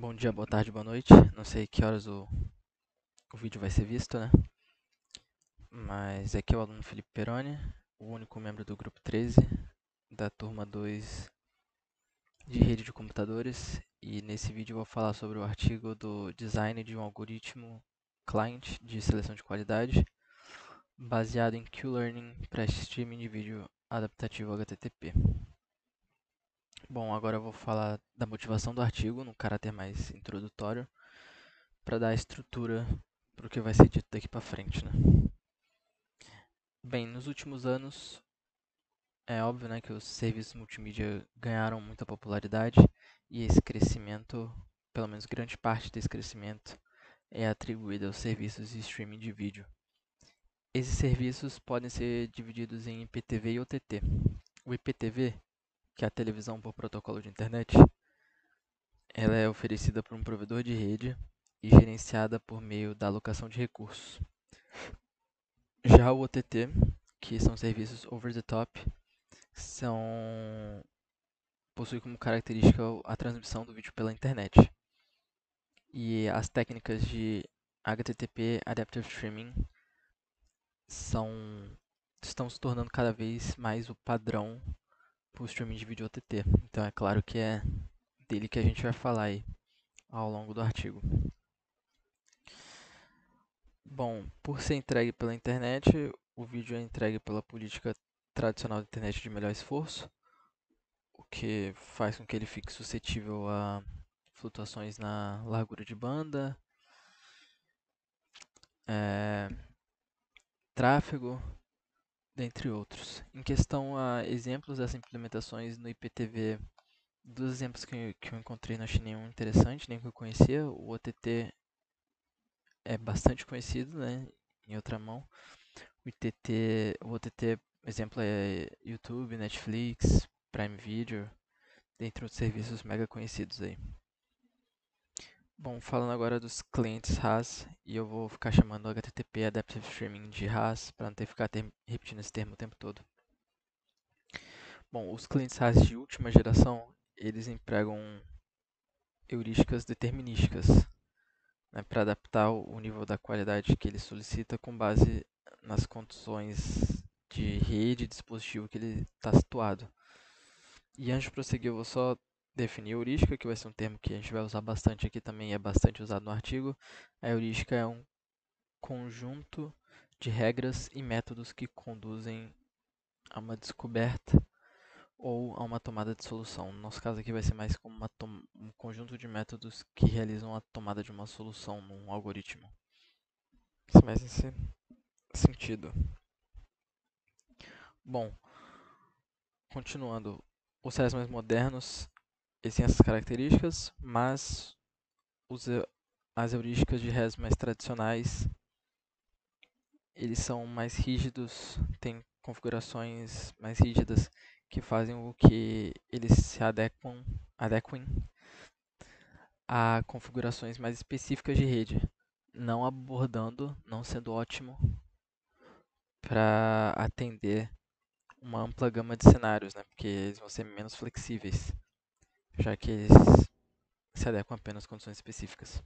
Bom dia, boa tarde, boa noite. Não sei que horas o vídeo vai ser visto, né? Mas aqui é o aluno Felipe Peroni, o único membro do grupo 13 da turma 2 de rede de computadores. E nesse vídeo eu vou falar sobre o artigo do design de um algoritmo client de seleção de qualidade baseado em Q-Learning para streaming de vídeo adaptativo HTTP. Bom, agora eu vou falar da motivação do artigo num caráter mais introdutório para dar estrutura para o que vai ser dito daqui para frente, né? Bem, nos últimos anos, é óbvio, né, que os serviços multimídia ganharam muita popularidade e esse crescimento, pelo menos grande parte desse crescimento, é atribuído aos serviços de streaming de vídeo. Esses serviços podem ser divididos em IPTV e OTT. O IPTV, que é a televisão por protocolo de internet, ela é oferecida por um provedor de rede e gerenciada por meio da alocação de recursos. Já o OTT, que são serviços over the top, possui como característica a transmissão do vídeo pela internet. E as técnicas de HTTP Adaptive Streaming estão se tornando cada vez mais o padrão para o streaming de vídeo OTT. Então é claro que é dele que a gente vai falar aí ao longo do artigo. Bom, por ser entregue pela internet, o vídeo é entregue pela política tradicional da internet de melhor esforço, o que faz com que ele fique suscetível a flutuações na largura de banda, tráfego, dentre outros. Em questão a exemplos dessas implementações no IPTV, dos exemplos que eu encontrei não achei nenhum interessante, nem que eu conhecia. O OTT é bastante conhecido, né, em outra mão. O OTT, exemplo, é YouTube, Netflix, Prime Video, dentre outros serviços mega conhecidos aí. Bom, falando agora dos clientes RAS, e eu vou ficar chamando o HTTP Adaptive Streaming de RAS, para não ter que ficar repetindo esse termo o tempo todo. Bom, os clientes RAS de última geração, eles empregam heurísticas determinísticas, né, para adaptar o nível da qualidade que ele solicita com base nas condições de rede e dispositivo que ele está situado. E antes de prosseguir, eu vou só definir a heurística, que vai ser um termo que a gente vai usar bastante aqui também, é bastante usado no artigo. A heurística é um conjunto de regras e métodos que conduzem a uma descoberta ou a uma tomada de solução. No nosso caso aqui vai ser mais como um conjunto de métodos que realizam a tomada de uma solução num algoritmo. Isso é mais nesse sentido. Bom, continuando, os sites mais modernos eles têm essas características, mas as heurísticas de RES mais tradicionais eles são mais rígidos, têm configurações mais rígidas que fazem o que eles se adequem a configurações mais específicas de rede, não sendo ótimo para atender uma ampla gama de cenários, né? Porque eles vão ser menos flexíveis, já que eles se adequam apenas a condições específicas.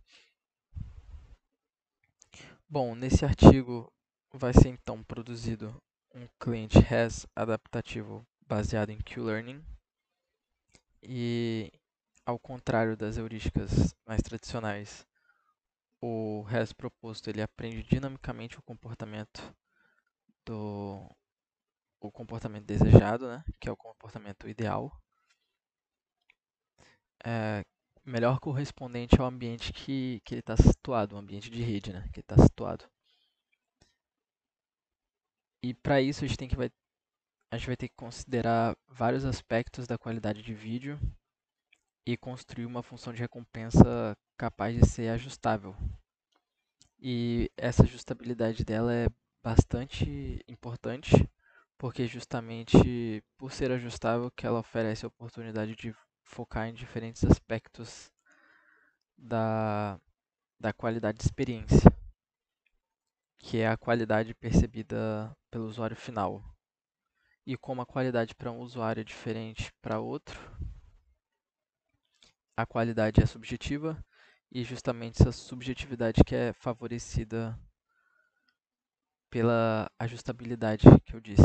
Bom, nesse artigo vai ser então produzido um cliente REST adaptativo baseado em Q-Learning e, ao contrário das heurísticas mais tradicionais, o REST proposto ele aprende dinamicamente do o comportamento desejado, né, que é o comportamento ideal, é, melhor correspondente ao ambiente que ele está situado, o ambiente de rede, né, que ele está situado. E para isso a gente vai ter que considerar vários aspectos da qualidade de vídeo e construir uma função de recompensa capaz de ser ajustável. E essa ajustabilidade dela é bastante importante, porque justamente por ser ajustável que ela oferece a oportunidade de focar em diferentes aspectos da, da qualidade de experiência, que é a qualidade percebida pelo usuário final. E como a qualidade para um usuário é diferente para outro, a qualidade é subjetiva e justamente essa subjetividade que é favorecida pela ajustabilidade que eu disse.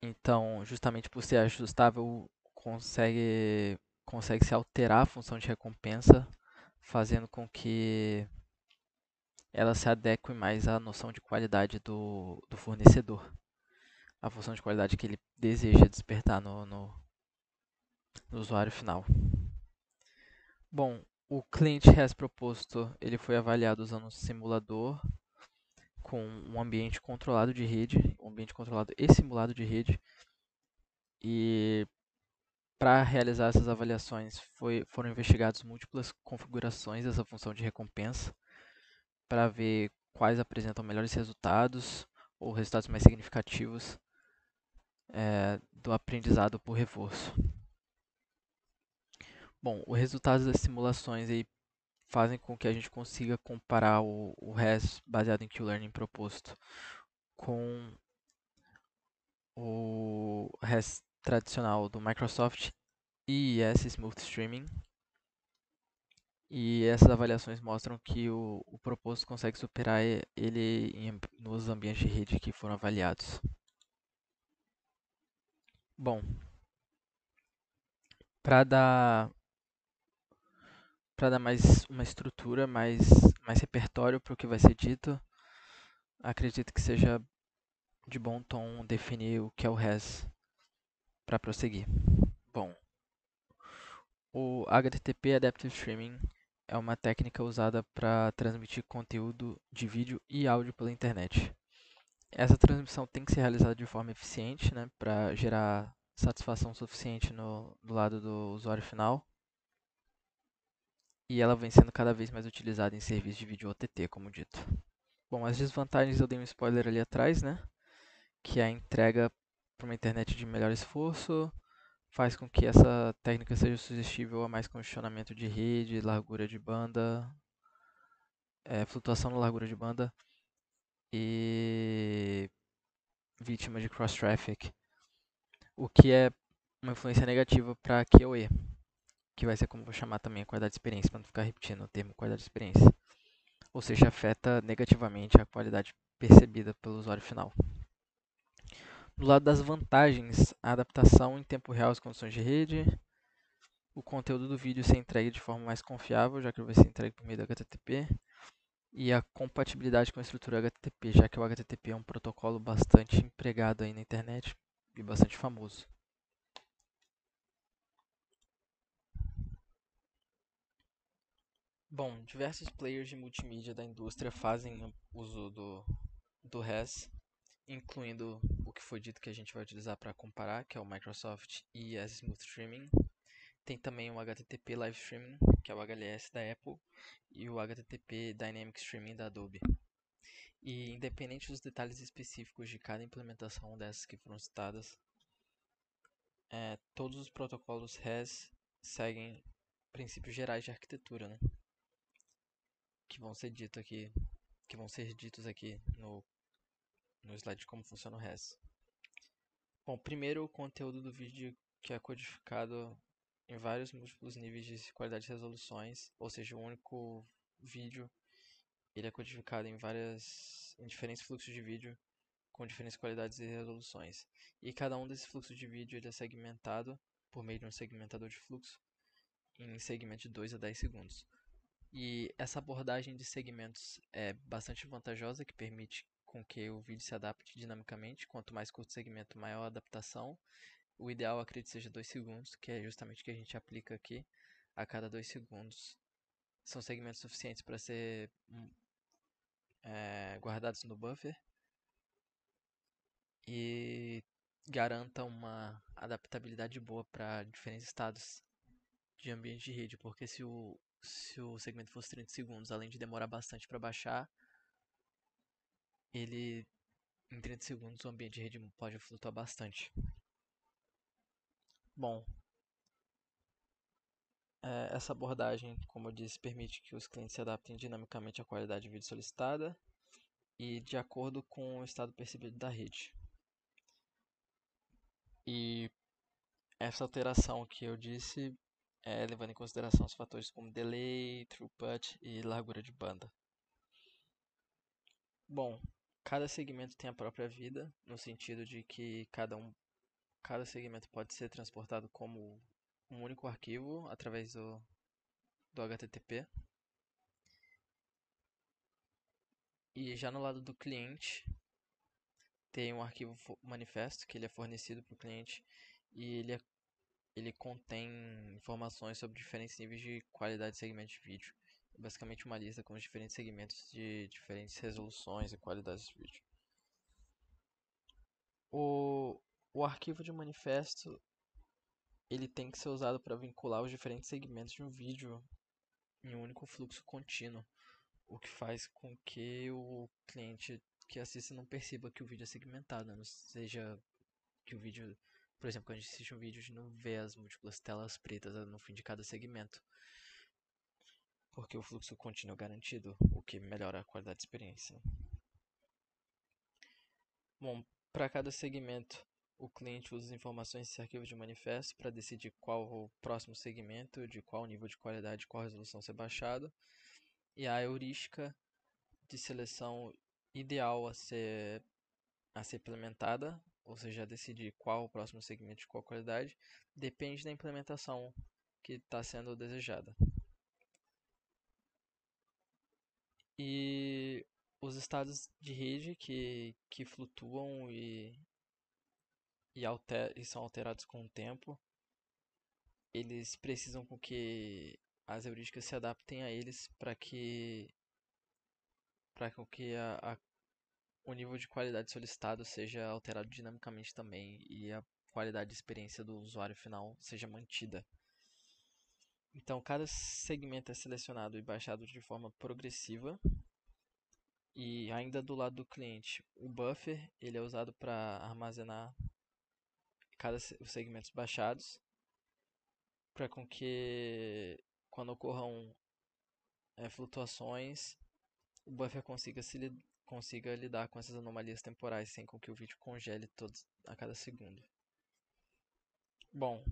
Então, justamente por ser ajustável, consegue se alterar a função de recompensa, fazendo com que ela se adeque mais à noção de qualidade do fornecedor, a função de qualidade que ele deseja despertar no usuário final. Bom, o cliente REST proposto ele foi avaliado usando um simulador com um ambiente controlado de rede, um ambiente controlado e simulado de rede. E para realizar essas avaliações foram investigadas múltiplas configurações dessa função de recompensa para ver quais apresentam melhores resultados ou resultados mais significativos do aprendizado por reforço. Bom, os resultados das simulações aí fazem com que a gente consiga comparar o REST baseado em Q-Learning proposto com o REST tradicional do Microsoft e IIS Smooth Streaming. E essas avaliações mostram que o proposto consegue superar ele nos ambientes de rede que foram avaliados. Bom, para dar mais uma estrutura, mais repertório para o que vai ser dito, acredito que seja de bom tom definir o que é o RES para prosseguir. Bom, o HTTP Adaptive Streaming é uma técnica usada para transmitir conteúdo de vídeo e áudio pela internet. Essa transmissão tem que ser realizada de forma eficiente, né, para gerar satisfação suficiente do lado do usuário final. E ela vem sendo cada vez mais utilizada em serviços de vídeo OTT, como dito. Bom, as desvantagens eu dei um spoiler ali atrás, né? Que é a entrega para uma internet de melhor esforço, faz com que essa técnica seja suscetível a mais congestionamento de rede, largura de banda, flutuação na largura de banda e vítima de cross-traffic, o que é uma influência negativa para a QoE, que vai ser como eu vou chamar também a qualidade de experiência, para não ficar repetindo o termo qualidade de experiência. Ou seja, afeta negativamente a qualidade percebida pelo usuário final. Do lado das vantagens, a adaptação em tempo real às condições de rede, o conteúdo do vídeo ser entregue de forma mais confiável, já que ele vai ser entregue por meio do HTTP, e a compatibilidade com a estrutura HTTP, já que o HTTP é um protocolo bastante empregado aí na internet e bastante famoso. Bom, diversos players de multimídia da indústria fazem uso do RES, incluindo o que foi dito que a gente vai utilizar para comparar, que é o Microsoft IIS Smooth Streaming. Tem também o HTTP Live Streaming, que é o HLS da Apple, e o HTTP Dynamic Streaming da Adobe. E independente dos detalhes específicos de cada implementação dessas que foram citadas, todos os protocolos RES seguem princípios gerais de arquitetura, né? Que vão ser ditos aqui no slide de como funciona o RES. Bom, primeiro o conteúdo do vídeo que é codificado em vários múltiplos níveis de qualidade de resoluções, ou seja, um único vídeo ele é codificado em diferentes fluxos de vídeo com diferentes qualidades e resoluções. E cada um desses fluxos de vídeo ele é segmentado por meio de um segmentador de fluxo em segmentos de 2 a 10 segundos. E essa abordagem de segmentos é bastante vantajosa, que permite com que o vídeo se adapte dinamicamente. Quanto mais curto o segmento, maior a adaptação. O ideal, acredito, seja 2 segundos, que é justamente o que a gente aplica aqui a cada 2 segundos. São segmentos suficientes para ser guardados no buffer e garanta uma adaptabilidade boa para diferentes estados de ambiente de rede, porque se o segmento fosse 30 segundos, além de demorar bastante para baixar, ele em 30 segundos o ambiente de rede pode flutuar bastante. Bom, essa abordagem, como eu disse, permite que os clientes se adaptem dinamicamente à qualidade de vídeo solicitada e de acordo com o estado percebido da rede. E essa alteração que eu disse levando em consideração os fatores como delay, throughput e largura de banda. Bom, cada segmento tem a própria vida, no sentido de que cada segmento pode ser transportado como um único arquivo através do HTTP. E já no lado do cliente, tem um arquivo manifesto que ele é fornecido para o cliente e ele contém informações sobre diferentes níveis de qualidade de segmento de vídeo. É basicamente uma lista com os diferentes segmentos de diferentes resoluções e qualidades de vídeo. O arquivo de manifesto ele tem que ser usado para vincular os diferentes segmentos de um vídeo em um único fluxo contínuo, o que faz com que o cliente que assiste não perceba que o vídeo é segmentado, não seja que o vídeo, por exemplo, quando a gente assiste um vídeo, a gente não vê as múltiplas telas pretas no fim de cada segmento, porque o fluxo contínuo é garantido, o que melhora a qualidade de experiência. Bom, para cada segmento, o cliente usa as informações desse arquivo de manifesto para decidir qual o próximo segmento, de qual nível de qualidade, qual resolução ser baixado, e a heurística de seleção ideal a ser implementada, ou seja, decidir qual o próximo segmento de qual qualidade, depende da implementação que está sendo desejada. E os estados de rede que flutuam e são alterados com o tempo, eles precisam com que as heurísticas se adaptem a eles para que o nível de qualidade solicitado seja alterado dinamicamente também e a qualidade de experiência do usuário final seja mantida. Então, cada segmento é selecionado e baixado de forma progressiva. E ainda do lado do cliente, o buffer ele é usado para armazenar os segmentos baixados, para com que quando ocorram flutuações, o buffer consiga lidar com essas anomalias temporais sem com que o vídeo congele todos a cada segundo. Bom,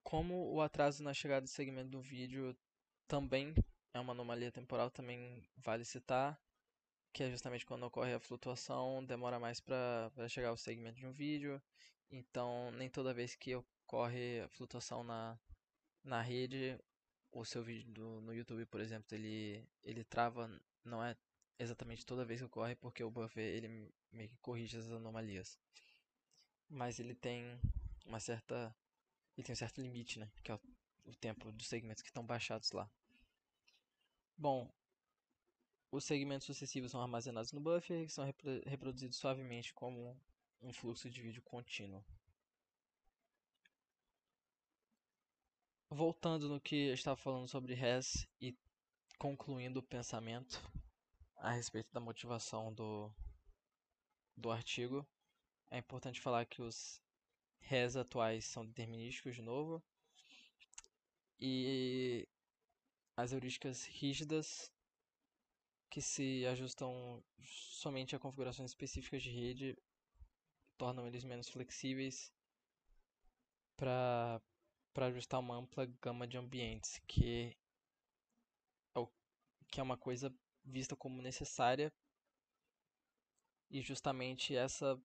como o atraso na chegada do segmento do vídeo também é uma anomalia temporal, também vale citar que é justamente quando ocorre a flutuação, demora mais para chegar ao segmento de um vídeo. Então, nem toda vez que ocorre a flutuação na rede, o seu vídeo no YouTube, por exemplo, ele trava, não é exatamente toda vez que ocorre, porque o buffer ele meio que corrige as anomalias. Mas ele tem um certo limite, né, que é o tempo dos segmentos que estão baixados lá. Bom, os segmentos sucessivos são armazenados no buffer e são reproduzidos suavemente como um fluxo de vídeo contínuo. Voltando no que eu estava falando sobre RES e concluindo o pensamento a respeito da motivação do artigo, é importante falar que os RES atuais são determinísticos de novo e as heurísticas rígidas que se ajustam somente a configurações específicas de rede tornam eles menos flexíveis para ajustar uma ampla gama de ambientes, que é uma coisa vista como necessária e justamente essa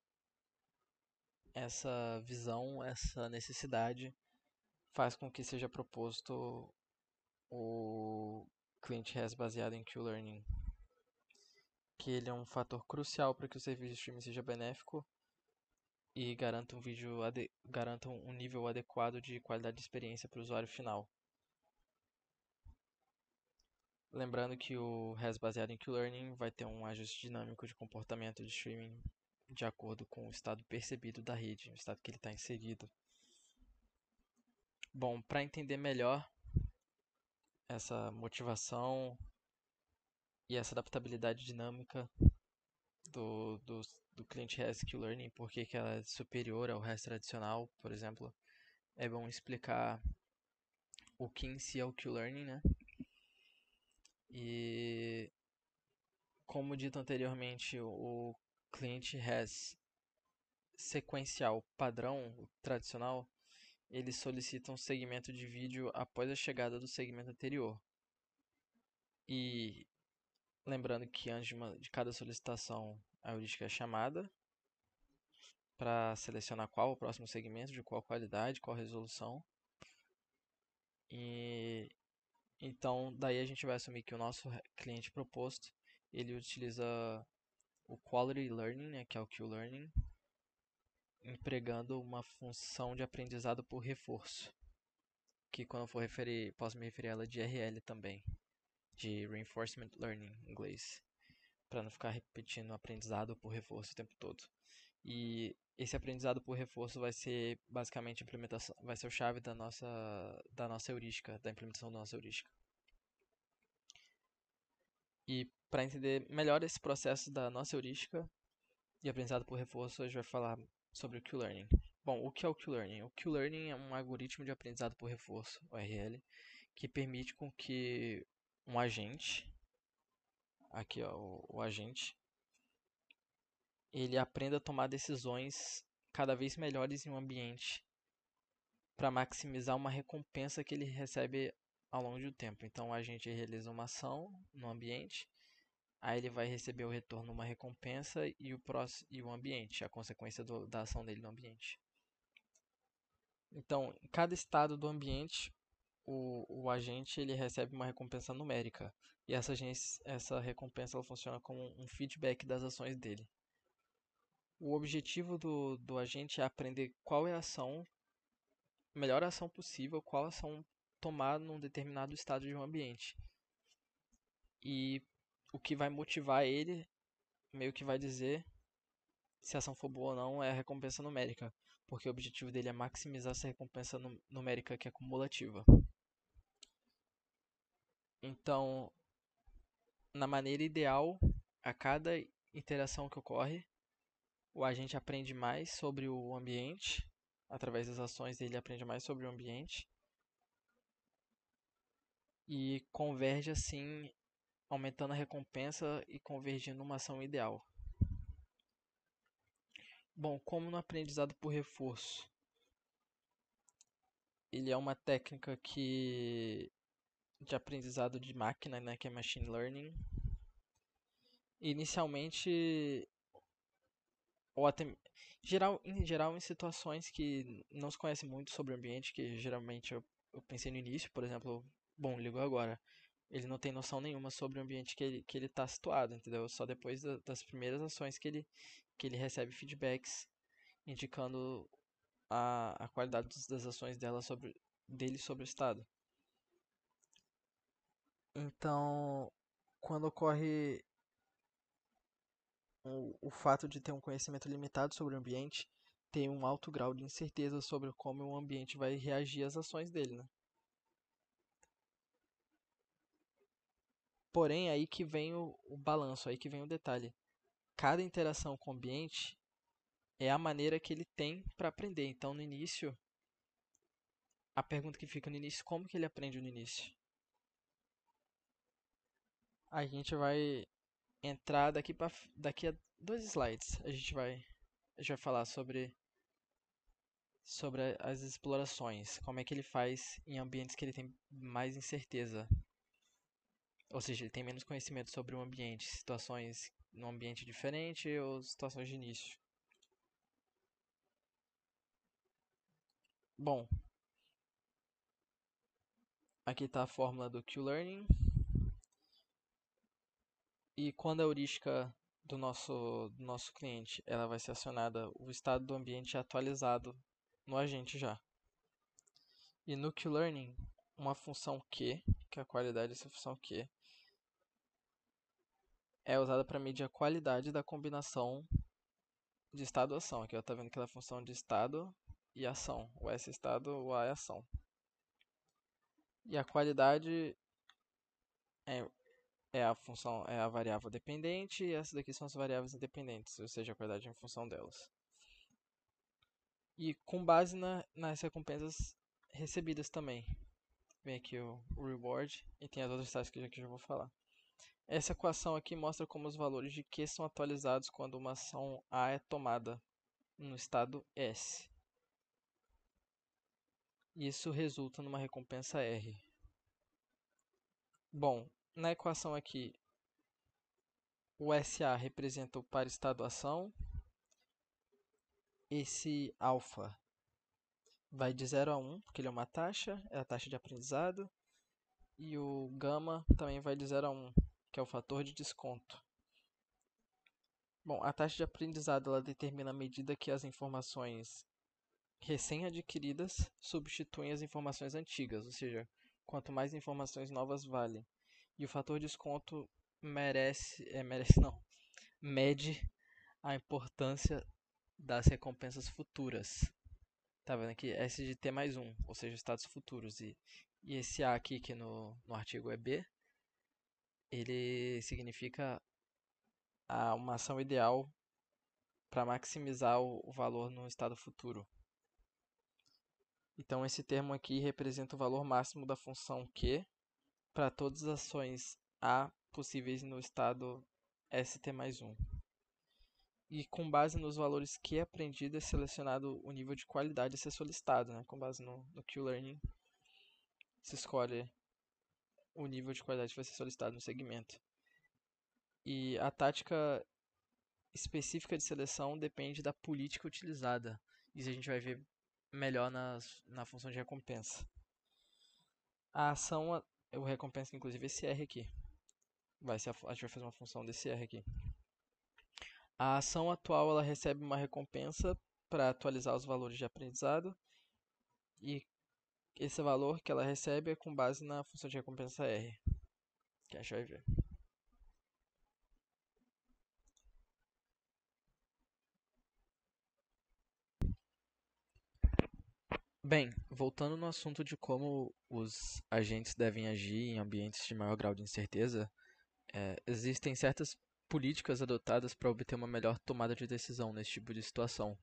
visão, essa necessidade faz com que seja proposto o Client REST baseado em Q-Learning, que ele é um fator crucial para que o serviço de streaming seja benéfico e garanta um nível adequado de qualidade de experiência para o usuário final. Lembrando que o REST baseado em Q-Learning vai ter um ajuste dinâmico de comportamento de streaming de acordo com o estado percebido da rede, o estado que ele está inserido. Bom, para entender melhor essa motivação e essa adaptabilidade dinâmica do cliente REST Q-Learning, por que ela é superior ao REST tradicional, por exemplo, é bom explicar o que em si é o Q-Learning, né? E como dito anteriormente, o cliente REST sequencial padrão, o tradicional, ele solicita um segmento de vídeo após a chegada do segmento anterior. E lembrando que antes de cada solicitação, a heurística é chamada para selecionar qual o próximo segmento, de qual qualidade, qual resolução. E então daí a gente vai assumir que o nosso cliente proposto ele utiliza o Quality Learning, né, que é o Q-Learning, empregando uma função de aprendizado por reforço, que quando eu for referir, posso me referir a ela de RL também, de Reinforcement Learning em inglês, para não ficar repetindo aprendizado por reforço o tempo todo. E esse aprendizado por reforço vai ser basicamente a implementação, vai ser o chave da nossa heurística, da implementação da nossa heurística. E para entender melhor esse processo da nossa heurística e aprendizado por reforço, a gente vai falar sobre o Q-Learning. Bom, o que é o Q-Learning? O Q-Learning é um algoritmo de aprendizado por reforço, ORL, que permite com que um agente, aqui ó, o agente, ele aprenda a tomar decisões cada vez melhores em um ambiente para maximizar uma recompensa que ele recebe ao longo do tempo. Então o agente realiza uma ação no ambiente, aí ele vai receber o retorno, uma recompensa e o ambiente, a consequência da ação dele no ambiente. Então, em cada estado do ambiente, o agente ele recebe uma recompensa numérica. E essa recompensa ela funciona como um feedback das ações dele. O objetivo do agente é aprender qual é a ação, melhor ação possível, qual ação tomar num determinado estado de um ambiente. E o que vai motivar ele, meio que vai dizer se a ação for boa ou não, é a recompensa numérica. Porque o objetivo dele é maximizar essa recompensa numérica que é cumulativa. Então, na maneira ideal, a cada interação que ocorre, o agente aprende mais sobre o ambiente, através das ações ele aprende mais sobre o ambiente e converge assim, aumentando a recompensa e convergindo numa ação ideal. Bom, como no aprendizado por reforço, ele é uma técnica de aprendizado de máquina, né, que é machine learning. Inicialmente, ou até em geral em situações que não se conhece muito sobre o ambiente, que geralmente eu pensei no início, por exemplo, bom, ligou agora. Ele não tem noção nenhuma sobre o ambiente que ele está situado, entendeu? Só depois das primeiras ações que ele recebe feedbacks indicando a qualidade das ações dele sobre o estado. Então, quando ocorre o fato de ter um conhecimento limitado sobre o ambiente, tem um alto grau de incerteza sobre como o ambiente vai reagir às ações dele, né? Porém, aí que vem o balanço, aí que vem o detalhe. Cada interação com o ambiente é a maneira que ele tem para aprender. Então, no início, a pergunta que fica no início, como que ele aprende no início? A gente vai entrar daqui a 2 slides. A gente vai falar sobre as explorações, como é que ele faz em ambientes que ele tem mais incerteza. Ou seja, ele tem menos conhecimento sobre o ambiente, situações num ambiente diferente ou situações de início. Bom, aqui está a fórmula do Q-Learning. E quando a heurística do nosso cliente ela vai ser acionada, o estado do ambiente é atualizado no agente já. E no Q-Learning, uma função Q, que é a qualidade dessa função Q, é usada para medir a qualidade da combinação de estado e ação. Aqui está vendo que ela é a função de estado e ação. O S é estado, o A é ação. E a qualidade é, é a variável dependente e essas daqui são as variáveis independentes, ou seja, a qualidade é em função delas. E com base nas recompensas recebidas também. Vem aqui o reward e tem as outras taxas que eu já vou falar. Essa equação aqui mostra como os valores de Q são atualizados quando uma ação A é tomada no estado S. Isso resulta numa recompensa R. Bom, na equação aqui, o SA representa o par estado-ação. Esse alfa vai de 0 a 1, porque ele é uma taxa, é a taxa de aprendizado. E o gama também vai de 0 a 1, que é o fator de desconto. Bom, a taxa de aprendizado ela determina a medida que as informações recém-adquiridas substituem as informações antigas, ou seja, quanto mais informações novas valem. E o fator de desconto mede a importância das recompensas futuras. Tá vendo aqui? S de T mais 1, ou seja, estados futuros. E esse A aqui, que no artigo é B, ele significa uma ação ideal para maximizar o valor no estado futuro. Então, esse termo aqui representa o valor máximo da função Q para todas as ações A possíveis no estado ST mais 1. E com base nos valores Q aprendido, é selecionado o nível de qualidade a ser solicitado. Né? Com base no Q-Learning, se escolhe o nível de qualidade que vai ser solicitado no segmento. E a tática específica de seleção depende da política utilizada. Isso a gente vai ver melhor na função de recompensa. A ação, eu recompenso inclusive esse R aqui. A gente vai fazer uma função desse R aqui. A ação atual ela recebe uma recompensa para atualizar os valores de aprendizado. E esse valor que ela recebe é com base na função de recompensa R, que a gente vai ver. Bem, voltando no assunto de como os agentes devem agir em ambientes de maior grau de incerteza, existem certas políticas adotadas para obter uma melhor tomada de decisão nesse tipo de situação.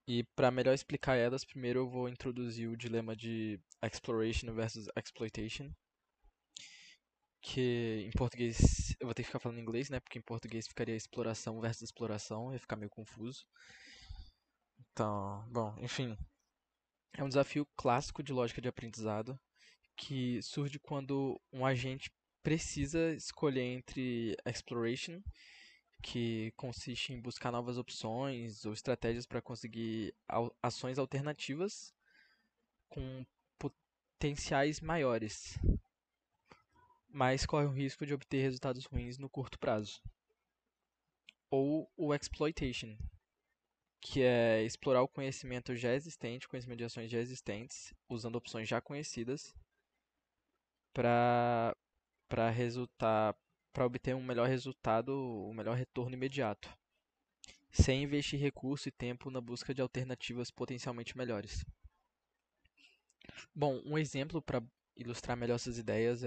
E para melhor explicar elas, primeiro eu vou introduzir o dilema de exploration versus exploitation, que em português eu vou ter que ficar falando em inglês, né? Porque em português ficaria exploração versus exploração, ia ficar meio confuso. Então, bom, enfim, é um desafio clássico de lógica de aprendizado que surge quando um agente precisa escolher entre exploration, que consiste em buscar novas opções ou estratégias para conseguir ações alternativas com potenciais maiores, mas corre o risco de obter resultados ruins no curto prazo. Ou o exploitation, que é explorar o conhecimento já existente, conhecimento de ações já existentes, usando opções já conhecidas para obter um melhor resultado, um melhor retorno imediato, sem investir recurso e tempo na busca de alternativas potencialmente melhores. Bom, um exemplo para ilustrar melhor essas ideias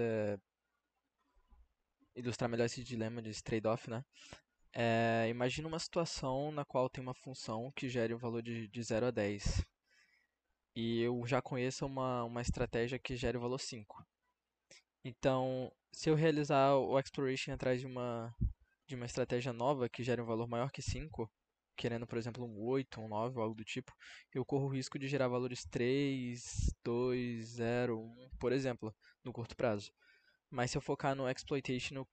ilustrar melhor esse dilema de trade-off, né? Imagina uma situação na qual tem uma função que gere um valor de 0 a 10 e eu já conheço uma estratégia que gere o valor 5. Então, se eu realizar o exploration atrás de uma estratégia nova que gere um valor maior que 5, querendo, por exemplo, um 8, um 9 ou algo do tipo, eu corro o risco de gerar valores 3, 2, 0, 1, por exemplo, no curto prazo. Mas se eu focar no exploitation, eu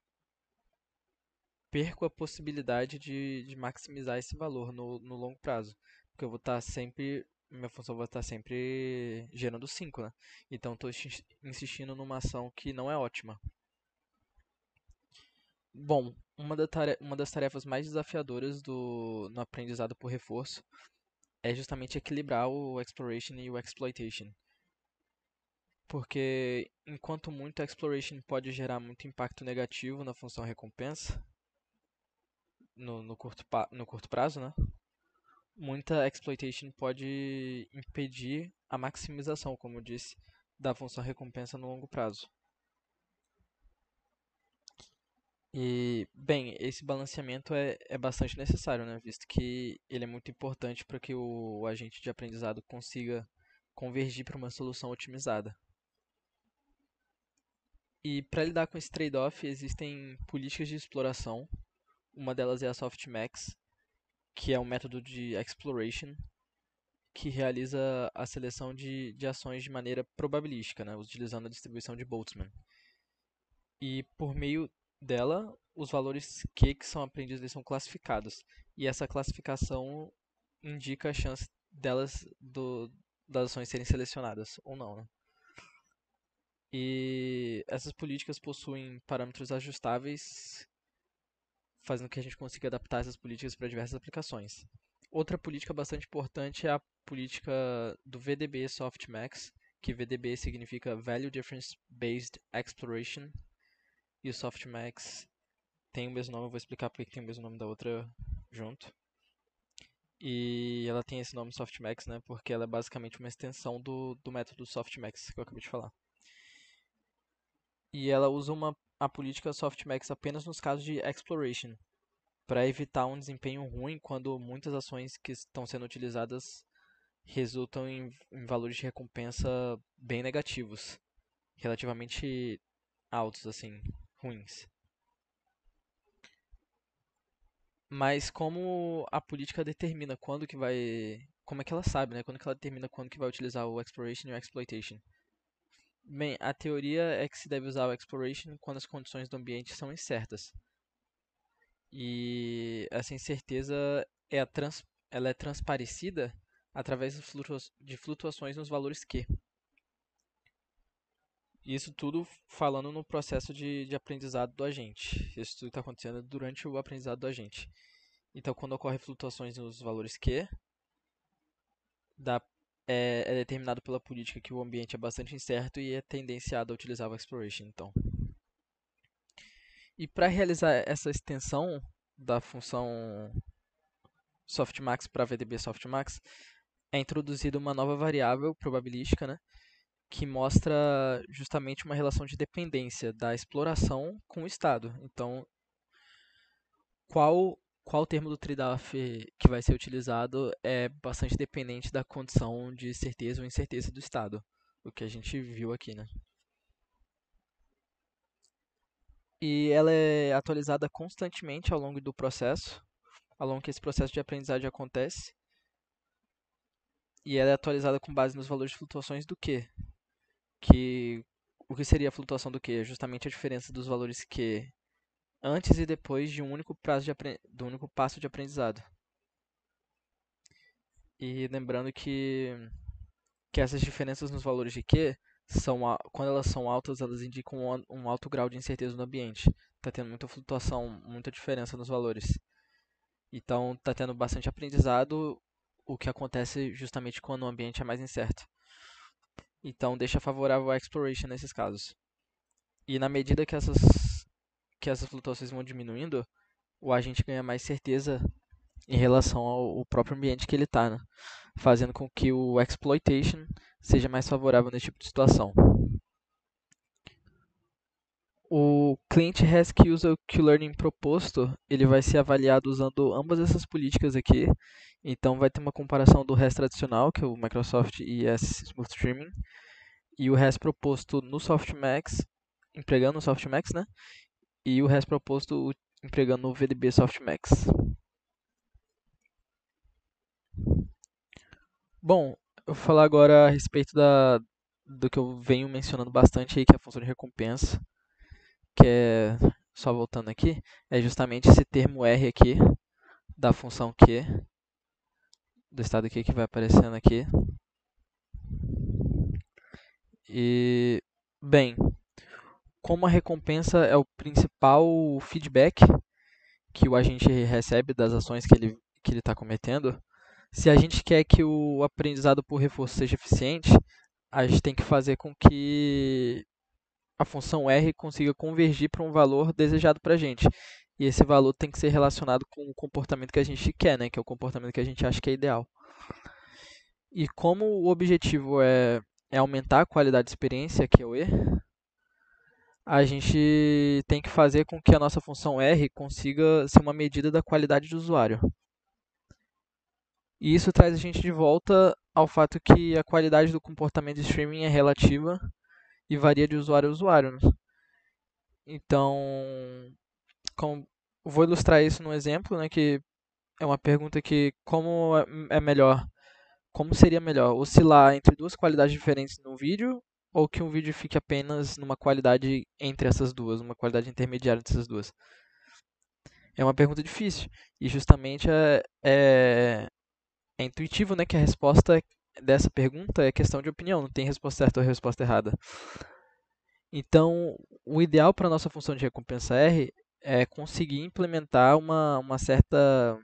perco a possibilidade de maximizar esse valor no longo prazo. Porque eu vou estar sempre. Minha função vai estar sempre gerando 5, né? Então estou insistindo numa ação que não é ótima. Bom, uma das tarefas mais desafiadoras no aprendizado por reforço é justamente equilibrar o exploration e o exploitation. Porque enquanto muito exploration pode gerar muito impacto negativo na função recompensa, no curto prazo, né? Muita exploitation pode impedir a maximização, como eu disse, da função recompensa no longo prazo. E, bem, esse balanceamento é bastante necessário, né? Visto que ele é muito importante para que o agente de aprendizado consiga convergir para uma solução otimizada. E para lidar com esse trade-off, existem políticas de exploração. Uma delas é a softmax, que é um método de exploration, que realiza a seleção de ações de maneira probabilística, né, utilizando a distribuição de Boltzmann. E por meio dela, os valores que são aprendidos eles são classificados. E essa classificação indica a chance das ações serem selecionadas ou não, né? E essas políticas possuem parâmetros ajustáveis, fazendo que a gente consiga adaptar essas políticas para diversas aplicações. Outra política bastante importante é a política do VDB Softmax, que VDB significa Value Difference Based Exploration, e o Softmax tem o mesmo nome, eu vou explicar porque tem o mesmo nome da outra junto. E ela tem esse nome Softmax, né, porque ela é basicamente uma extensão do método Softmax que eu acabei de falar. E ela usa a política Softmax apenas nos casos de exploration, para evitar um desempenho ruim quando muitas ações que estão sendo utilizadas resultam em valores de recompensa bem negativos, relativamente altos, assim, ruins. Mas como a política determina quando que vai... Como é que ela sabe, né? Quando que ela determina quando que vai utilizar o exploration e o exploitation? Bem, a teoria é que se deve usar o exploration quando as condições do ambiente são incertas. E essa incerteza ela é transparecida através de flutuações nos valores Q. Isso tudo falando no processo de aprendizado do agente. Isso tudo está acontecendo durante o aprendizado do agente. Então, quando ocorrem flutuações nos valores Q, dá, é determinado pela política que o ambiente é bastante incerto e é tendenciado a utilizar o exploration. Então. E para realizar essa extensão da função softmax para VDB softmax, é introduzida uma nova variável probabilística, né, que mostra justamente uma relação de dependência da exploração com o estado. Então, qual termo do trade-off que vai ser utilizado é bastante dependente da condição de certeza ou incerteza do estado, o que a gente viu aqui, né? E ela é atualizada constantemente ao longo do processo, ao longo que esse processo de aprendizagem acontece, e ela é atualizada com base nos valores de flutuações do Q, que o que seria a flutuação do Q? Justamente a diferença dos valores Q antes e depois de um único do único passo de aprendizado. E lembrando que essas diferenças nos valores de Q, quando elas são altas, elas indicam um alto grau de incerteza no ambiente. Está tendo muita flutuação, muita diferença nos valores. Então, está tendo bastante aprendizado, o que acontece justamente quando o ambiente é mais incerto. Então, deixa favorável a exploration nesses casos. E na medida que essas flutuações vão diminuindo, o agente ganha mais certeza em relação ao próprio ambiente que ele está, né? Fazendo com que o exploitation seja mais favorável nesse tipo de situação. O client que usa o Q-Learning proposto, ele vai ser avaliado usando ambas essas políticas aqui. Então vai ter uma comparação do REST tradicional, que é o Microsoft ES Smooth Streaming, e o REST proposto no Softmax, empregando o Softmax, né? E o REST proposto empregando o VDB Softmax. Bom, eu vou falar agora a respeito do que eu venho mencionando bastante aí, que é a função de recompensa, que é, só voltando aqui, é justamente esse termo R aqui, da função Q, do estado Q que vai aparecendo aqui. E, bem, como a recompensa é o principal feedback que o agente recebe das ações que ele está cometendo, se a gente quer que o aprendizado por reforço seja eficiente, a gente tem que fazer com que a função R consiga convergir para um valor desejado para a gente. E esse valor tem que ser relacionado com o comportamento que a gente quer, né? Que é o comportamento que a gente acha que é ideal. E como o objetivo é aumentar a qualidade de experiência, que é o E, a gente tem que fazer com que a nossa função R consiga ser uma medida da qualidade do usuário. E isso traz a gente de volta ao fato que a qualidade do comportamento de streaming é relativa e varia de usuário a usuário, né? Então, vou ilustrar isso num exemplo, né, que é uma pergunta que como é melhor como seria melhor? Oscilar entre duas qualidades diferentes no vídeo ou que um vídeo fique apenas numa qualidade entre essas duas, uma qualidade intermediária entre essas duas? É uma pergunta difícil e justamente é intuitivo, né, que a resposta dessa pergunta é questão de opinião, não tem resposta certa ou resposta errada. Então, o ideal para a nossa função de recompensa R é conseguir implementar uma certa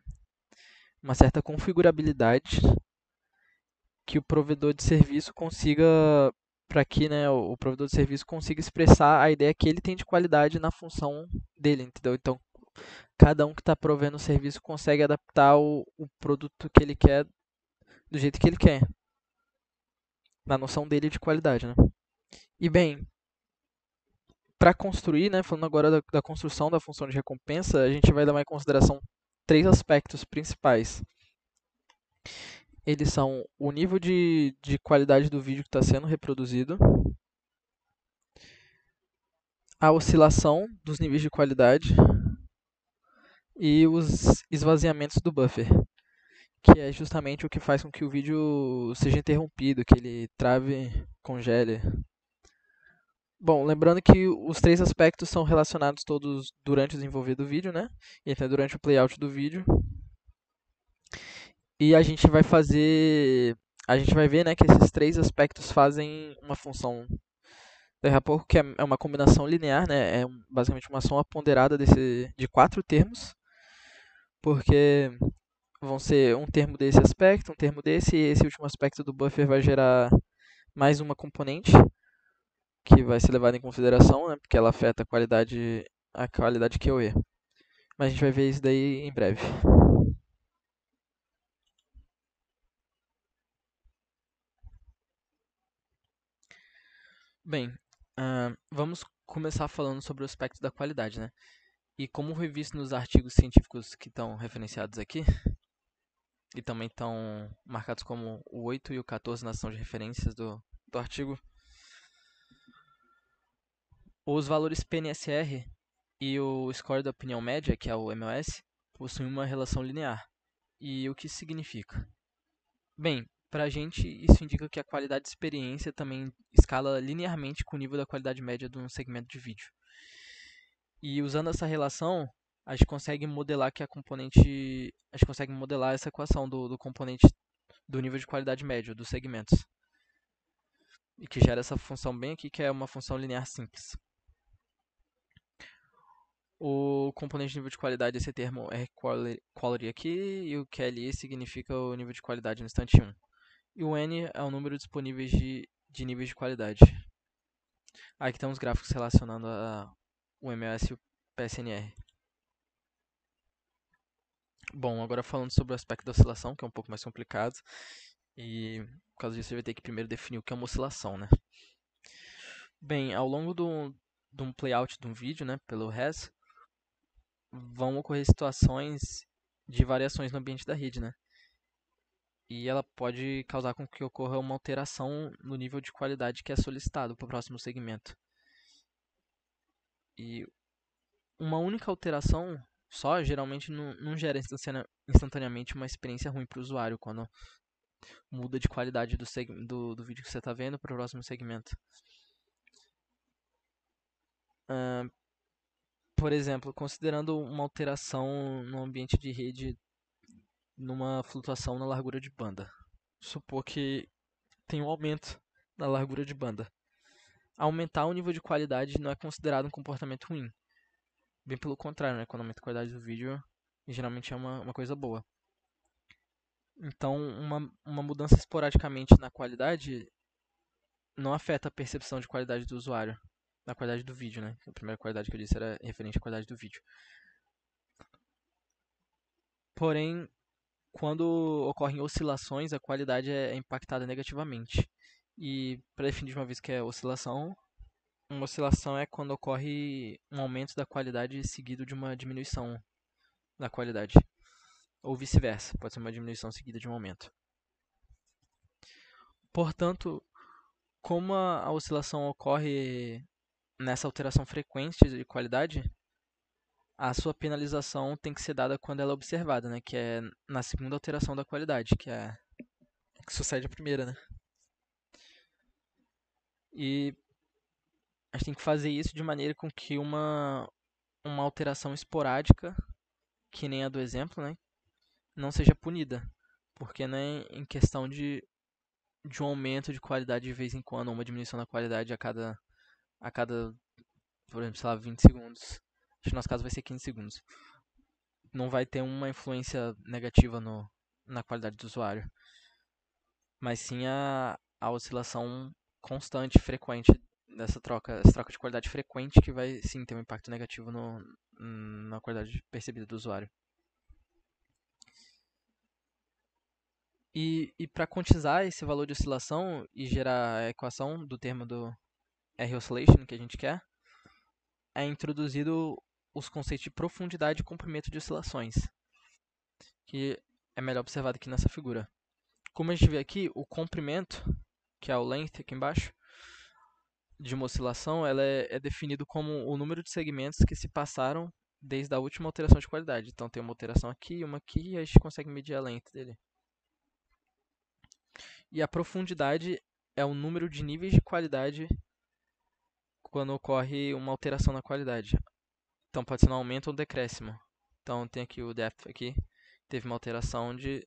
configurabilidade que o provedor de serviço consiga, para que, né, o provedor de serviço consiga expressar a ideia que ele tem de qualidade na função dele, entendeu? Então, cada um que está provendo o serviço consegue adaptar o produto que ele quer do jeito que ele quer, na noção dele de qualidade, né? E bem, para construir, né, falando agora da construção da função de recompensa, a gente vai levar em consideração três aspectos principais. Eles são o nível de qualidade do vídeo que está sendo reproduzido, a oscilação dos níveis de qualidade e os esvaziamentos do buffer, que é justamente o que faz com que o vídeo seja interrompido, que ele trave, congele. Bom, lembrando que os três aspectos são relacionados todos durante o desenvolver do vídeo, né? E até durante o playout do vídeo. E a gente vai ver, né, que esses três aspectos fazem uma função daqui a pouco que é uma combinação linear, né? Basicamente uma soma ponderada de quatro termos, porque vão ser um termo desse aspecto, um termo desse, e esse último aspecto do buffer vai gerar mais uma componente que vai ser levada em consideração, né? Porque ela afeta a qualidade QoE. Mas a gente vai ver isso daí em breve. Bem, vamos começar falando sobre o aspecto da qualidade, né? E como foi visto nos artigos científicos que estão referenciados aqui, e também estão marcados como o 8 e o 14 na seção de referências do artigo, os valores PNSR e o Score da Opinião Média, que é o MOS, possuem uma relação linear. E o que isso significa? Bem, para a gente isso indica que a qualidade de experiência também escala linearmente com o nível da qualidade média de um segmento de vídeo. E usando essa relação, a gente consegue modelar a gente consegue modelar essa equação do componente do nível de qualidade médio dos segmentos. E que gera essa função bem aqui, que é uma função linear simples. O componente de nível de qualidade, esse termo é quality aqui, e o QLI significa o nível de qualidade no instante 1. E o N é o número disponível de níveis de qualidade. Aqui estão os gráficos relacionando o MOS e o PSNR. Bom, agora falando sobre o aspecto da oscilação, que é um pouco mais complicado. E por causa disso, você vai ter que primeiro definir o que é uma oscilação, né? Bem, ao longo de um playout de um vídeo, né, pelo RES, vão ocorrer situações de variações no ambiente da rede, né? E ela pode causar com que ocorra uma alteração no nível de qualidade que é solicitado para o próximo segmento. E uma única alteração só geralmente não gera instantaneamente uma experiência ruim para o usuário quando muda de qualidade do vídeo que você está vendo para o próximo segmento. Por exemplo, considerando uma alteração no ambiente de rede numa flutuação na largura de banda. Supor que tem um aumento na largura de banda. Aumentar o nível de qualidade não é considerado um comportamento ruim. Bem pelo contrário, né? Quando aumenta a qualidade do vídeo, geralmente é uma coisa boa. Então, uma mudança esporadicamente na qualidade não afeta a percepção de qualidade do usuário, na qualidade do vídeo, né? A primeira qualidade que eu disse era referente à qualidade do vídeo. Porém, quando ocorrem oscilações, a qualidade é impactada negativamente. E para definir de uma vez que é oscilação, uma oscilação é quando ocorre um aumento da qualidade seguido de uma diminuição da qualidade. Ou vice-versa, pode ser uma diminuição seguida de um aumento. Portanto, como a oscilação ocorre nessa alteração frequente de qualidade, a sua penalização tem que ser dada quando ela é observada, né? Que é na segunda alteração da qualidade, que é que sucede a primeira, né? E a gente tem que fazer isso de maneira com que uma alteração esporádica, que nem a do exemplo, né, não seja punida. Porque né, em questão de um aumento de qualidade de vez em quando, ou uma diminuição da qualidade a cada, por exemplo, sei lá, 20 segundos. Acho que no nosso caso vai ser 15 segundos. Não vai ter uma influência negativa na qualidade do usuário, mas sim a oscilação constante, frequente dessa troca, essa troca de qualidade frequente que vai sim ter um impacto negativo na qualidade percebida do usuário. E para quantizar esse valor de oscilação e gerar a equação do termo do R-oscillation que a gente quer, é introduzido os conceitos de profundidade e comprimento de oscilações, que é melhor observado aqui nessa figura. Como a gente vê aqui, o comprimento, que é o length aqui embaixo, de uma oscilação, ela é definido como o número de segmentos que se passaram desde a última alteração de qualidade. Então tem uma alteração aqui e uma aqui, e a gente consegue medir a length dele. E a profundidade é o número de níveis de qualidade quando ocorre uma alteração na qualidade. Então pode ser um aumento ou um decréscimo. Então tem aqui o depth aqui, teve uma alteração de,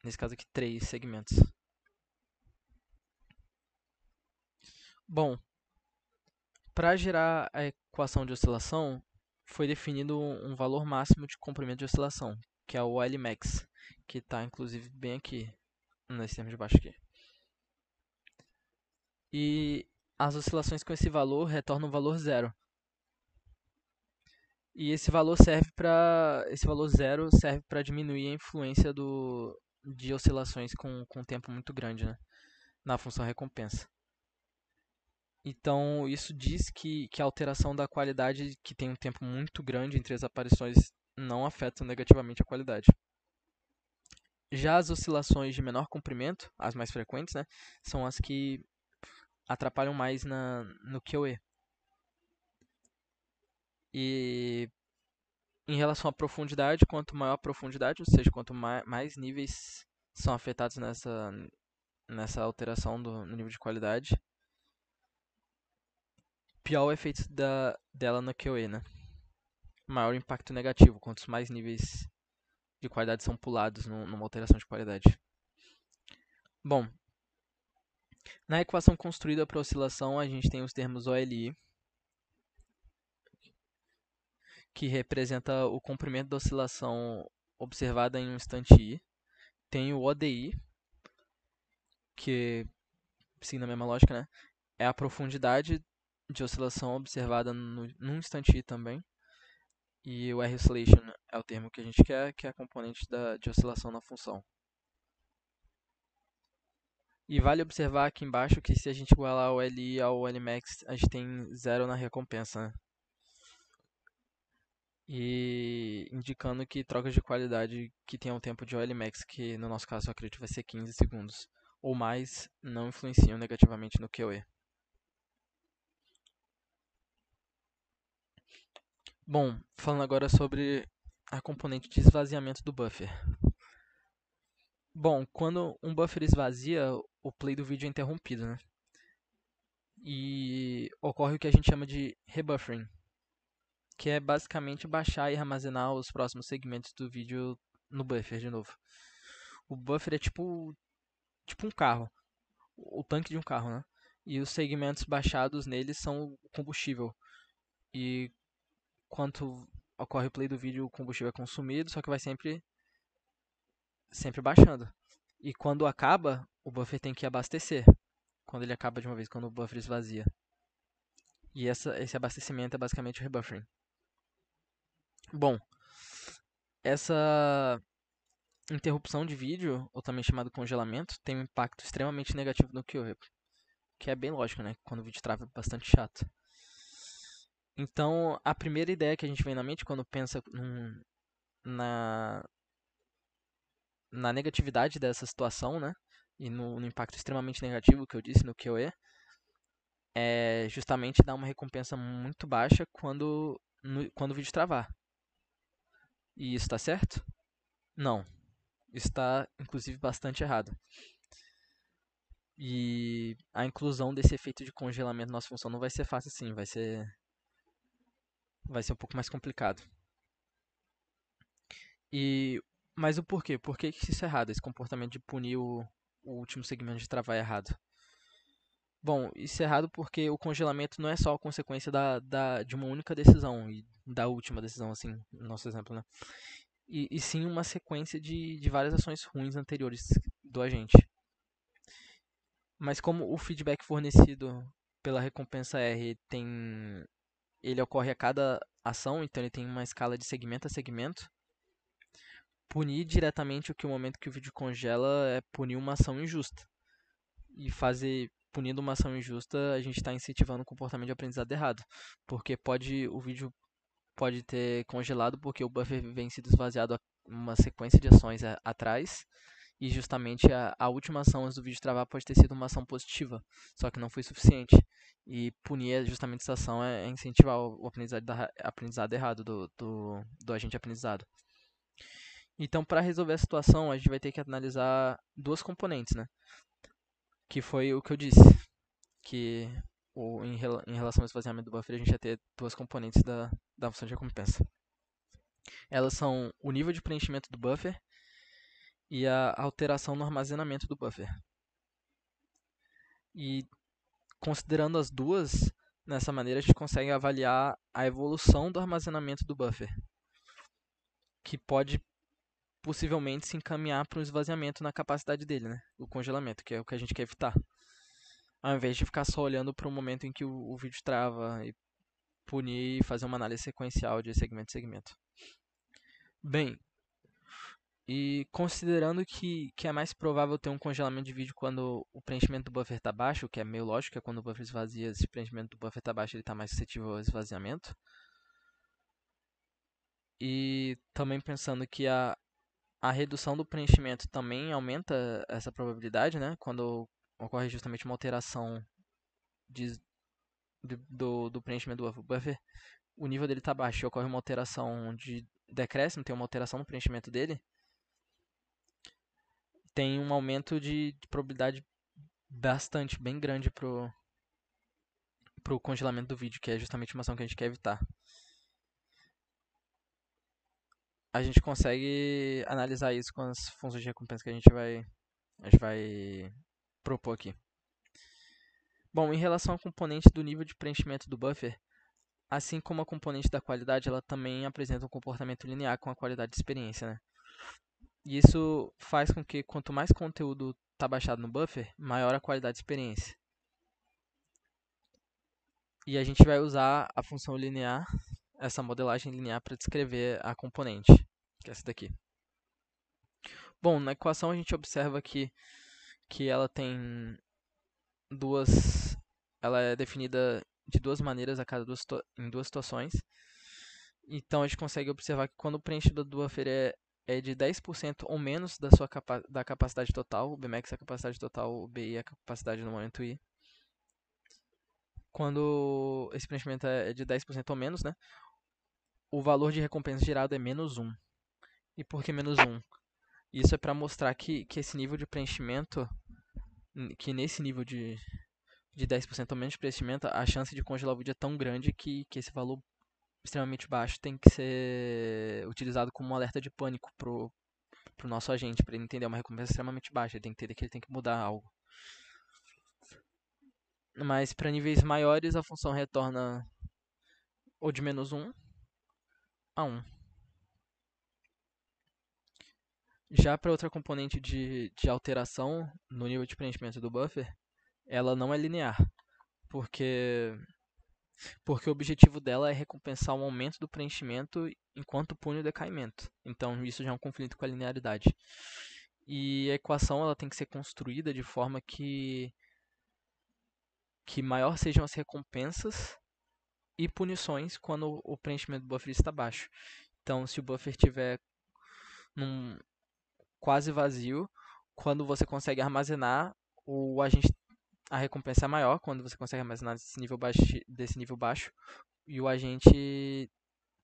nesse caso aqui, 3 segmentos. Bom, para gerar a equação de oscilação, foi definido um valor máximo de comprimento de oscilação, que é o Lmax, que está inclusive bem aqui, nesse termo de baixo aqui. E as oscilações com esse valor retornam o valor zero. E esse valor zero serve para diminuir a influência de oscilações com tempo muito grande, né, na função recompensa. Então, isso diz que a alteração da qualidade, que tem um tempo muito grande entre as aparições, não afetam negativamente a qualidade. Já as oscilações de menor comprimento, as mais frequentes, né, são as que atrapalham mais no QE. E em relação à profundidade, quanto maior a profundidade, ou seja, quanto mais níveis são afetados nessa alteração no nível de qualidade, pior o efeito dela no QE, né? Maior o impacto negativo, quantos mais níveis de qualidade são pulados numa alteração de qualidade. Bom, na equação construída para oscilação, a gente tem os termos OLI, que representa o comprimento da oscilação observada em um instante I. Tem o ODI, que, seguindo a mesma lógica, né, é a profundidade de oscilação observada num instante I também. E o R-oscillation é o termo que a gente quer, que é a componente de oscilação na função. E vale observar aqui embaixo que se a gente igualar o LI ao Lmax, a gente tem zero na recompensa, né? E indicando que trocas de qualidade que tenham um tempo de Lmax, que no nosso caso eu acredito vai ser 15 segundos, ou mais, não influenciam negativamente no QE. Bom, falando agora sobre a componente de esvaziamento do buffer. Bom, quando um buffer esvazia, o play do vídeo é interrompido, né? E ocorre o que a gente chama de rebuffering, que é basicamente baixar e armazenar os próximos segmentos do vídeo no buffer de novo. O buffer é tipo um carro, o tanque de um carro, né? E os segmentos baixados nele são o combustível. E quando ocorre o play do vídeo, o combustível é consumido, só que vai sempre baixando. E quando acaba, o buffer tem que abastecer. Quando ele acaba de uma vez, quando o buffer esvazia. E esse abastecimento é basicamente o rebuffering. Bom, essa interrupção de vídeo, ou também chamado congelamento, tem um impacto extremamente negativo no QoE, que é bem lógico, né? Quando o vídeo trava é bastante chato. Então, a primeira ideia que a gente vem na mente quando pensa na, na negatividade dessa situação, né? E no impacto extremamente negativo que eu disse no QoE, é justamente dar uma recompensa muito baixa quando o vídeo travar. E isso está certo? Não. Isso está, inclusive, bastante errado. E a inclusão desse efeito de congelamento na nossa função não vai ser fácil assim, vai ser um pouco mais complicado. E, mas o porquê? Por que que isso é errado? Esse comportamento de punir o último segmento de travar é errado? Bom, isso é errado porque o congelamento não é só a consequência de uma única decisão, e da última decisão, assim, no nosso exemplo, né? E sim uma sequência de várias ações ruins anteriores do agente. Mas como o feedback fornecido pela recompensa R ele ocorre a cada ação, então ele tem uma escala de segmento a segmento, punir diretamente o momento que o vídeo congela é punir uma ação injusta. E punindo uma ação injusta, a gente está incentivando o comportamento de aprendizado errado. Porque o vídeo pode ter congelado porque o buffer vem sido esvaziado uma sequência de ações atrás. E justamente a última ação antes do vídeo travar pode ter sido uma ação positiva, só que não foi suficiente. E punir justamente essa ação é incentivar o aprendizado errado do agente aprendizado. Então, para resolver a situação, a gente vai ter que analisar duas componentes, né? Que foi o que eu disse, que em relação ao esvaziamento do buffer, a gente ia ter duas componentes da função de recompensa. Elas são o nível de preenchimento do buffer e a alteração no armazenamento do buffer. E considerando as duas, nessa maneira a gente consegue avaliar a evolução do armazenamento do buffer, que pode possivelmente se encaminhar para um esvaziamento na capacidade dele, né? O congelamento, que é o que a gente quer evitar. Ao invés de ficar só olhando para o momento em que o vídeo trava e punir e fazer uma análise sequencial de segmento a segmento. Bem, e considerando que é mais provável ter um congelamento de vídeo quando o preenchimento do buffer está baixo, o que é meio lógico, que é quando o buffer esvazia, se o preenchimento do buffer está baixo, ele está mais suscetível ao esvaziamento. E também pensando que a redução do preenchimento também aumenta essa probabilidade, né? Quando ocorre justamente uma alteração do preenchimento do buffer, o nível dele está baixo e ocorre uma alteração de decréscimo, tem uma alteração no preenchimento dele, tem um aumento de probabilidade bastante, bem grande pro congelamento do vídeo, que é justamente uma ação que a gente quer evitar. A gente consegue analisar isso com as funções de recompensa que a gente vai propor aqui. Bom, em relação ao componente do nível de preenchimento do buffer, assim como a componente da qualidade, ela também apresenta um comportamento linear com a qualidade de experiência, né? E isso faz com que quanto mais conteúdo está baixado no buffer, maior a qualidade de experiência. E a gente vai usar a função linear, essa modelagem linear, para descrever a componente, que é essa daqui. Bom, na equação a gente observa que ela tem ela é definida de duas maneiras em duas situações. Então a gente consegue observar que quando o preenchimento do buffer é de 10% ou menos da capacidade total, o Bmax é a capacidade total, o Bi é a capacidade no momento I. Quando esse preenchimento é de 10% ou menos, né, o valor de recompensa gerado é menos 1. E por que menos 1? Isso é para mostrar que esse nível de preenchimento, que nesse nível de 10% ou menos de preenchimento, a chance de congelar o vídeo é tão grande que esse valor extremamente baixo tem que ser utilizado como um alerta de pânico pro nosso agente, para ele entender uma recompensa extremamente baixa, ele tem que entender que ele tem que mudar algo. Mas para níveis maiores, a função retorna ou de menos 1 a 1. Já para outra componente de alteração no nível de preenchimento do buffer, ela não é linear, porque o objetivo dela é recompensar um aumento do preenchimento enquanto pune o decaimento. Então isso já é um conflito com a linearidade. E a equação ela tem que ser construída de forma que maior sejam as recompensas e punições quando o preenchimento do buffer está baixo. Então, se o buffer estiver quase vazio, quando você consegue armazenar, a recompensa é maior quando você consegue armazenar desse nível baixo, e o agente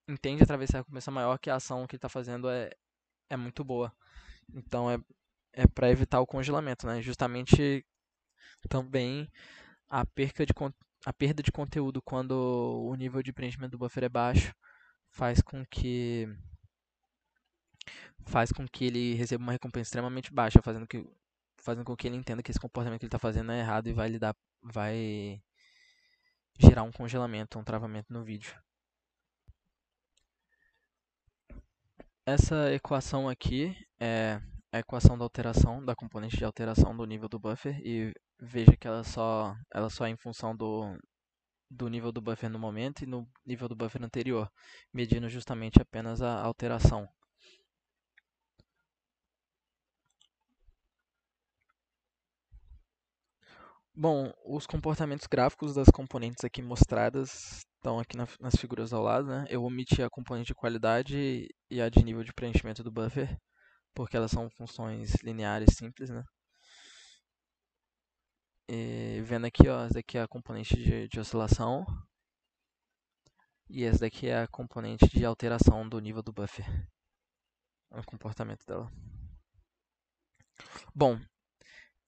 entende através dessa recompensa maior que a ação que ele está fazendo é muito boa. Então é para evitar o congelamento, né? Justamente também a a perda de conteúdo quando o nível de preenchimento do buffer é baixo faz com que ele receba uma recompensa extremamente baixa, fazendo com que ele entenda que esse comportamento que ele está fazendo é errado e vai gerar um congelamento, um travamento no vídeo. Essa equação aqui é a equação da alteração, da componente de alteração do nível do buffer, e veja que ela só é em função do nível do buffer no momento e no nível do buffer anterior, medindo justamente apenas a alteração. Bom, os comportamentos gráficos das componentes aqui mostradas estão aqui nas figuras ao lado, né? Eu omiti a componente de qualidade e a de nível de preenchimento do buffer, porque elas são funções lineares simples, né? E vendo aqui, ó, essa daqui é a componente de oscilação e essa daqui é a componente de alteração do nível do buffer, o comportamento dela. Bom,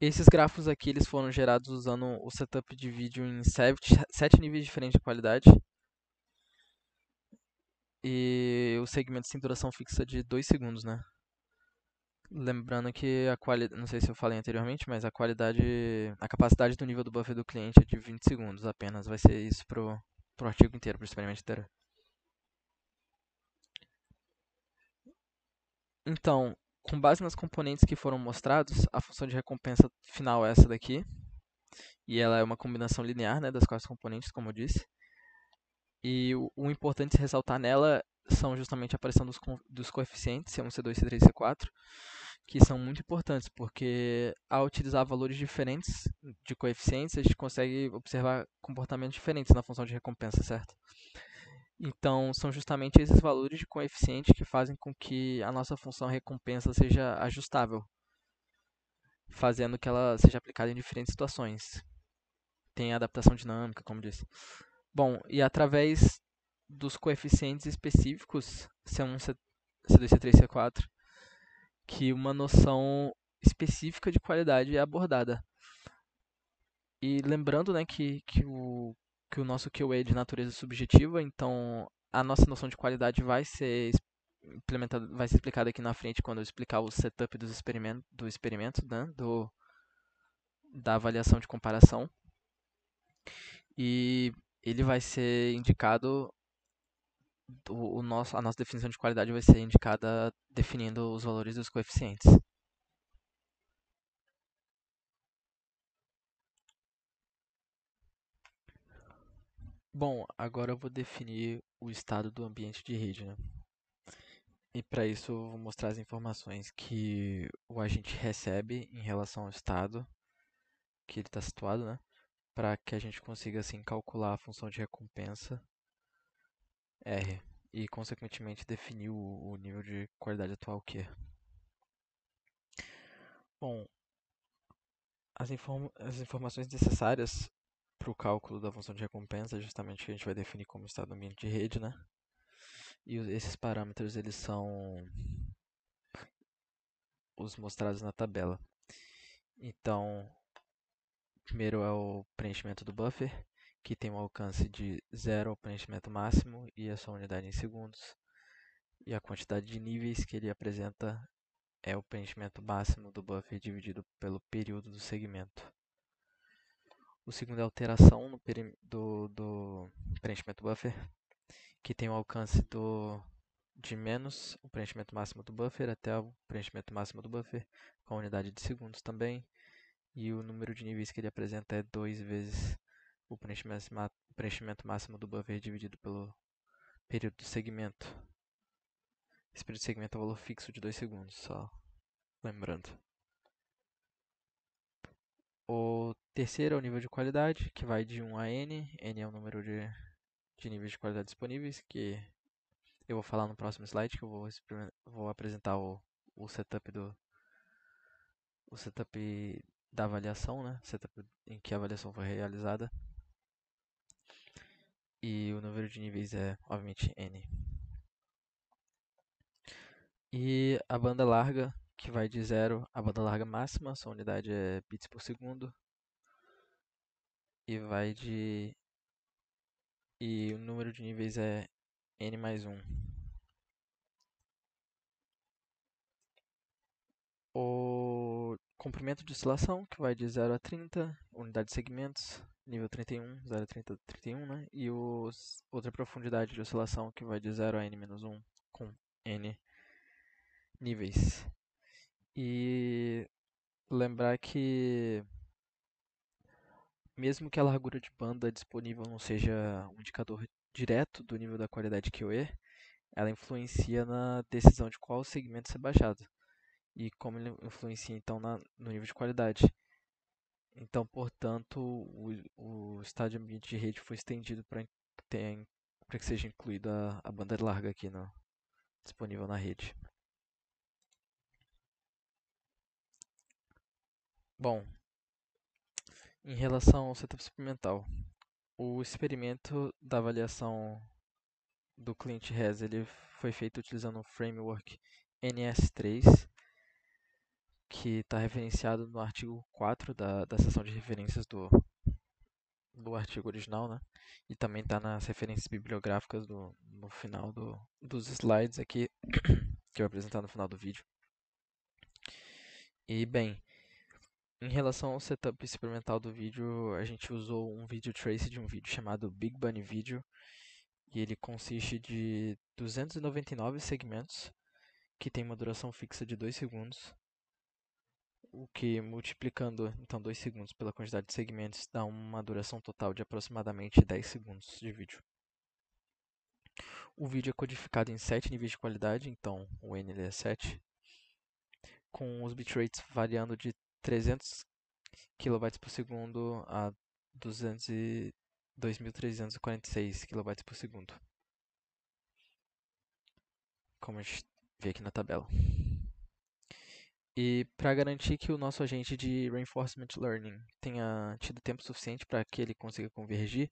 esses grafos aqui eles foram gerados usando o setup de vídeo em 7 níveis diferentes de qualidade e o segmento tem duração fixa de 2 segundos, né? Lembrando que a qualidade, não sei se eu falei anteriormente, mas a capacidade do nível do buffer do cliente é de 20 segundos apenas. Vai ser isso pro artigo inteiro, pro experimento inteiro. Então, com base nas componentes que foram mostrados, a função de recompensa final é essa daqui. E ela é uma combinação linear, né, das 4 componentes, como eu disse. E o importante se ressaltar nela são justamente a aparição dos coeficientes, C1, C2, C3 e C4, que são muito importantes, porque ao utilizar valores diferentes de coeficientes, a gente consegue observar comportamentos diferentes na função de recompensa, certo? Então, são justamente esses valores de coeficiente que fazem com que a nossa função recompensa seja ajustável, fazendo que ela seja aplicada em diferentes situações. Tem adaptação dinâmica, como disse. Bom, e através dos coeficientes específicos, C1, C2, C3, C4, que uma noção específica de qualidade é abordada. E lembrando, né, que o nosso QA é de natureza subjetiva, então a nossa noção de qualidade vai ser implementada, vai ser explicada aqui na frente quando eu explicar o setup do experimento, né, da avaliação de comparação. E ele vai ser indicado, a nossa definição de qualidade vai ser indicada definindo os valores dos coeficientes. Bom, agora eu vou definir o estado do ambiente de rede, né? E para isso eu vou mostrar as informações que o agente recebe em relação ao estado que ele está situado, né? Para que a gente consiga assim calcular a função de recompensa R e consequentemente definir o nível de qualidade atual Q. Bom, as informações necessárias para o cálculo da função de recompensa, justamente que a gente vai definir como estado do ambiente de rede, né? E esses parâmetros eles são os mostrados na tabela. Então, primeiro é o preenchimento do buffer, que tem um alcance de 0 ao preenchimento máximo e a sua unidade em segundos. E a quantidade de níveis que ele apresenta é o preenchimento máximo do buffer dividido pelo período do segmento. O segundo é a alteração do preenchimento buffer, que tem um alcance de menos o preenchimento máximo do buffer até o preenchimento máximo do buffer, com a unidade de segundos também. E o número de níveis que ele apresenta é 2 vezes o preenchimento máximo do buffer dividido pelo período do segmento. Esse período de segmento é o valor fixo de 2 segundos, só lembrando. O terceiro é o nível de qualidade, que vai de 1 a n. N é o número de níveis de qualidade disponíveis, que eu vou falar no próximo slide, que eu vou apresentar o setup o setup da avaliação, né? Setup em que a avaliação foi realizada. E o número de níveis é, obviamente, n. E a banda larga que vai de 0 à banda larga máxima, sua unidade é bits por segundo, e vai de... e o número de níveis é n mais 1. O comprimento de oscilação, que vai de 0 a 30, unidade de segmentos, nível 31, 0 a 30, 31, né? E outra profundidade de oscilação, que vai de 0 a n-1, com n níveis. E lembrar que, mesmo que a largura de banda disponível não seja um indicador direto do nível da qualidade QE, ela influencia na decisão de qual segmento ser baixado e como ele influencia então no nível de qualidade. Então, portanto, o estado de ambiente de rede foi estendido para que seja incluída a banda larga aqui disponível na rede. Bom, em relação ao setup experimental, o experimento da avaliação do cliente RES ele foi feito utilizando o framework NS3, que está referenciado no artigo 4 da seção de referências do artigo original, né? E também está nas referências bibliográficas no final dos slides aqui, que eu vou apresentar no final do vídeo. E, bem, em relação ao setup experimental do vídeo, a gente usou um vídeo trace de um vídeo chamado Big Bunny Video, e ele consiste de 299 segmentos, que tem uma duração fixa de 2 segundos, o que, multiplicando então 2 segundos pela quantidade de segmentos, dá uma duração total de aproximadamente 10 segundos de vídeo. O vídeo é codificado em 7 níveis de qualidade, então o N é 7, com os bitrates variando de 300 kB por segundo a 2.346 kB por segundo, como a gente vê aqui na tabela. E para garantir que o nosso agente de Reinforcement Learning tenha tido tempo suficiente para que ele consiga convergir,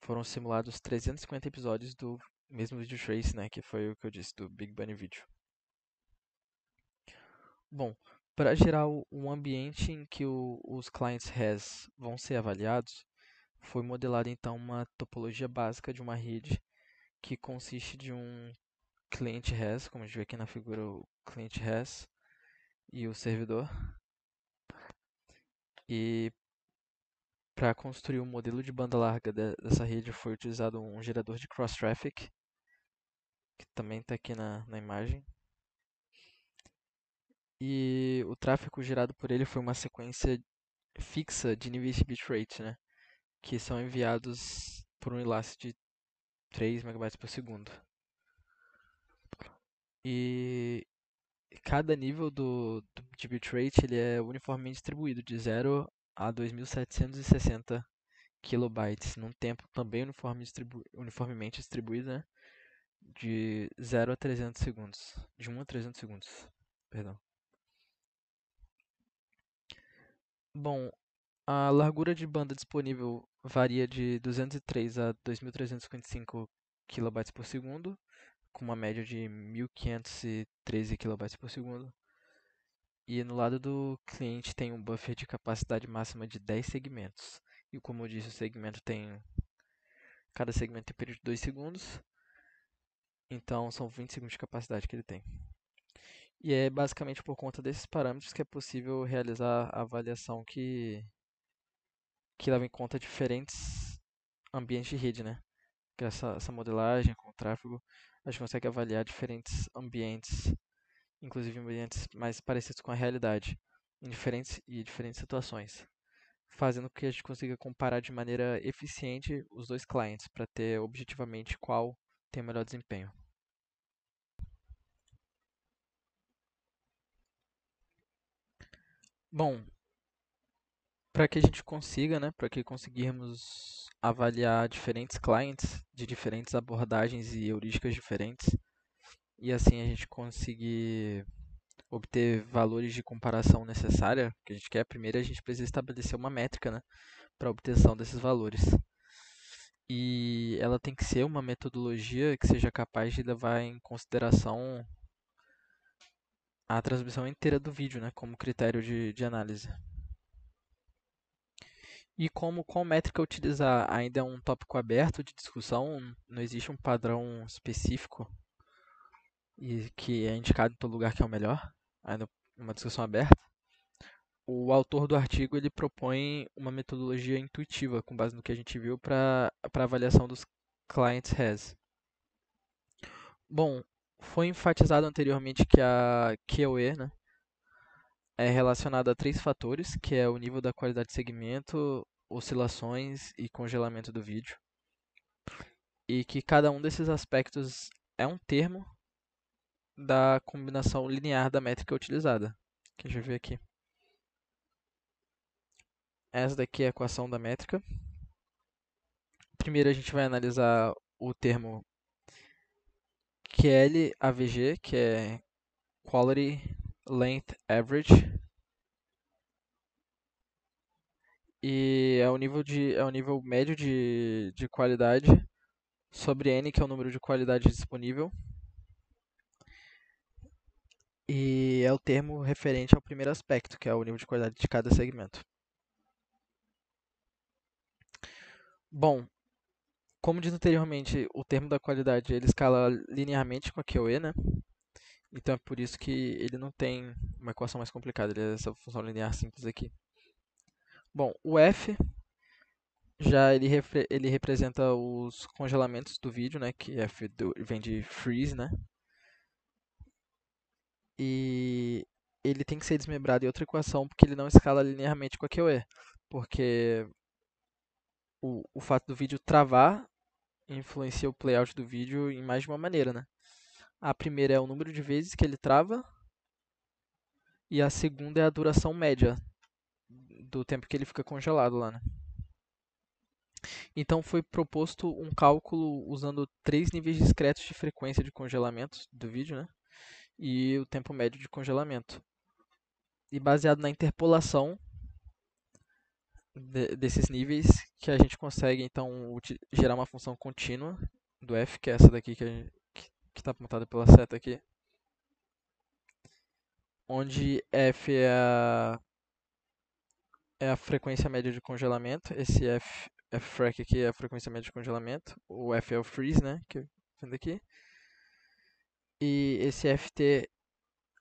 foram simulados 350 episódios do mesmo vídeo trace, né, que foi o que eu disse, do Big Bunny Video. Bom, para gerar um ambiente em que os clients RES vão ser avaliados, foi modelada então uma topologia básica de uma rede que consiste de um cliente RES, como a gente vê aqui na figura, o cliente RES e o servidor. E para construir o modelo de banda larga dessa rede foi utilizado um gerador de cross-traffic, que também está aqui na imagem. E o tráfego gerado por ele foi uma sequência fixa de níveis de bitrate, né, que são enviados por um enlace de 3 megabytes por segundo. E cada nível de bitrate ele é uniformemente distribuído de 0 a 2760 kilobytes, num tempo também uniformemente distribuído, né, de 0 a 300 segundos, de 1 a 300 segundos, perdão. Bom, a largura de banda disponível varia de 203 a 2355 kilobytes por segundo, com uma média de 1513 kilobytes por segundo. E no lado do cliente tem um buffer de capacidade máxima de 10 segmentos. E como eu disse, cada segmento tem um período de 2 segundos, então são 20 segundos de capacidade que ele tem. E é basicamente por conta desses parâmetros que é possível realizar a avaliação que leva em conta diferentes ambientes de rede, né? Que essa modelagem com o tráfego, a gente consegue avaliar diferentes ambientes, inclusive ambientes mais parecidos com a realidade, em diferentes situações, fazendo com que a gente consiga comparar de maneira eficiente os dois clientes para ter objetivamente qual tem o melhor desempenho. Bom, para que a gente consiga, né, para que conseguirmos avaliar diferentes clients de diferentes abordagens e heurísticas diferentes, e assim a gente conseguir obter valores de comparação necessária que a gente quer, primeiro a gente precisa estabelecer uma métrica, né, para a obtenção desses valores. E ela tem que ser uma metodologia que seja capaz de levar em consideração a transmissão inteira do vídeo, né, como critério de análise. E qual métrica utilizar ainda é um tópico aberto de discussão, não existe um padrão específico e que é indicado em todo lugar que é o melhor, ainda é uma discussão aberta. O autor do artigo ele propõe uma metodologia intuitiva com base no que a gente viu para avaliação dos client has. Bom, foi enfatizado anteriormente que a QoE, né, é relacionada a 3 fatores, que é o nível da qualidade de segmento, oscilações e congelamento do vídeo. E que cada um desses aspectos é um termo da combinação linear da métrica utilizada. Que a gente vê aqui. Essa daqui é a equação da métrica. Primeiro a gente vai analisar o termo QLAVG, que é Quality Length Average. E é o nível médio de qualidade sobre N, que é o número de qualidade disponível. E é o termo referente ao primeiro aspecto, que é o nível de qualidade de cada segmento. Bom, como dito anteriormente, o termo da qualidade ele escala linearmente com a QoE, né? Então é por isso que ele não tem uma equação mais complicada, ele é essa função linear simples aqui. Bom, o F já ele representa os congelamentos do vídeo, né? Que F vem de freeze, né? E ele tem que ser desmembrado em outra equação porque ele não escala linearmente com a QoE. Porque o fato do vídeo travar influencia o playout do vídeo em mais de uma maneira, né? A primeira é o número de vezes que ele trava e a segunda é a duração média do tempo que ele fica congelado lá, né? Então foi proposto um cálculo usando 3 níveis discretos de frequência de congelamento do vídeo, né? E o tempo médio de congelamento. E baseado na interpolação desses níveis que a gente consegue então gerar uma função contínua do f, que é essa daqui que está apontada pela seta aqui, onde f é a frequência média de congelamento, esse frac aqui é a frequência média de congelamento, o f é o freeze, né, que vendo aqui, e esse ft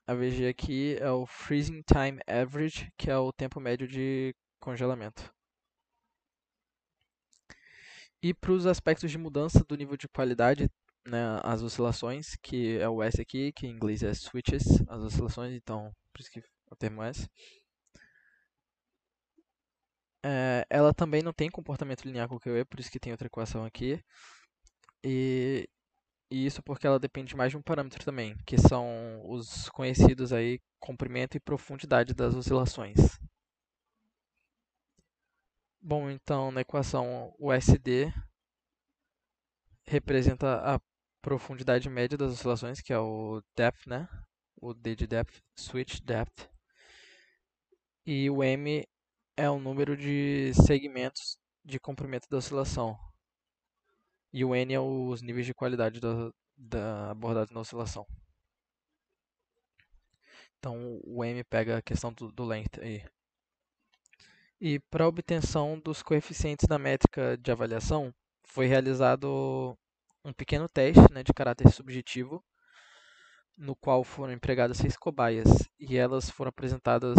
AVG aqui é o freezing time average, que é o tempo médio de congelamento. E para os aspectos de mudança do nível de qualidade, né, as oscilações, que é o S aqui, que em inglês é switches, as oscilações, então por isso que é o termo S. Ela também não tem comportamento linear com o QE, por isso que tem outra equação aqui. E isso porque ela depende mais de um parâmetro também, que são os conhecidos aí comprimento e profundidade das oscilações. Bom, então na equação o SD representa a profundidade média das oscilações, que é o depth, né? O D de depth, switch depth. E o M é o número de segmentos de comprimento da oscilação. E o N é os níveis de qualidade da abordagem na oscilação. Então o M pega a questão do length aí. E para a obtenção dos coeficientes da métrica de avaliação, foi realizado um pequeno teste, né, de caráter subjetivo, no qual foram empregadas 6 cobaias e elas foram apresentadas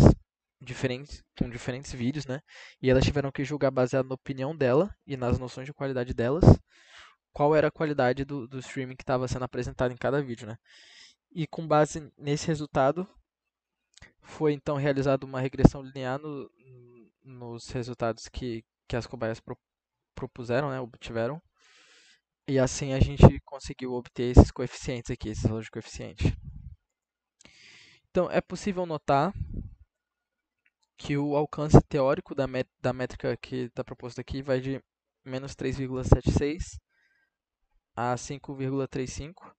com diferentes vídeos, né? E elas tiveram que julgar baseado na opinião dela e nas noções de qualidade delas, qual era a qualidade do streaming que estava sendo apresentado em cada vídeo, né? E com base nesse resultado, foi então realizada uma regressão linear nos resultados que as cobaias propuseram, né? Obtiveram. E assim a gente conseguiu obter esses coeficientes aqui, esses valores de coeficiente. Então, é possível notar que o alcance teórico da métrica que está proposta aqui vai de menos 3,76 a 5,35.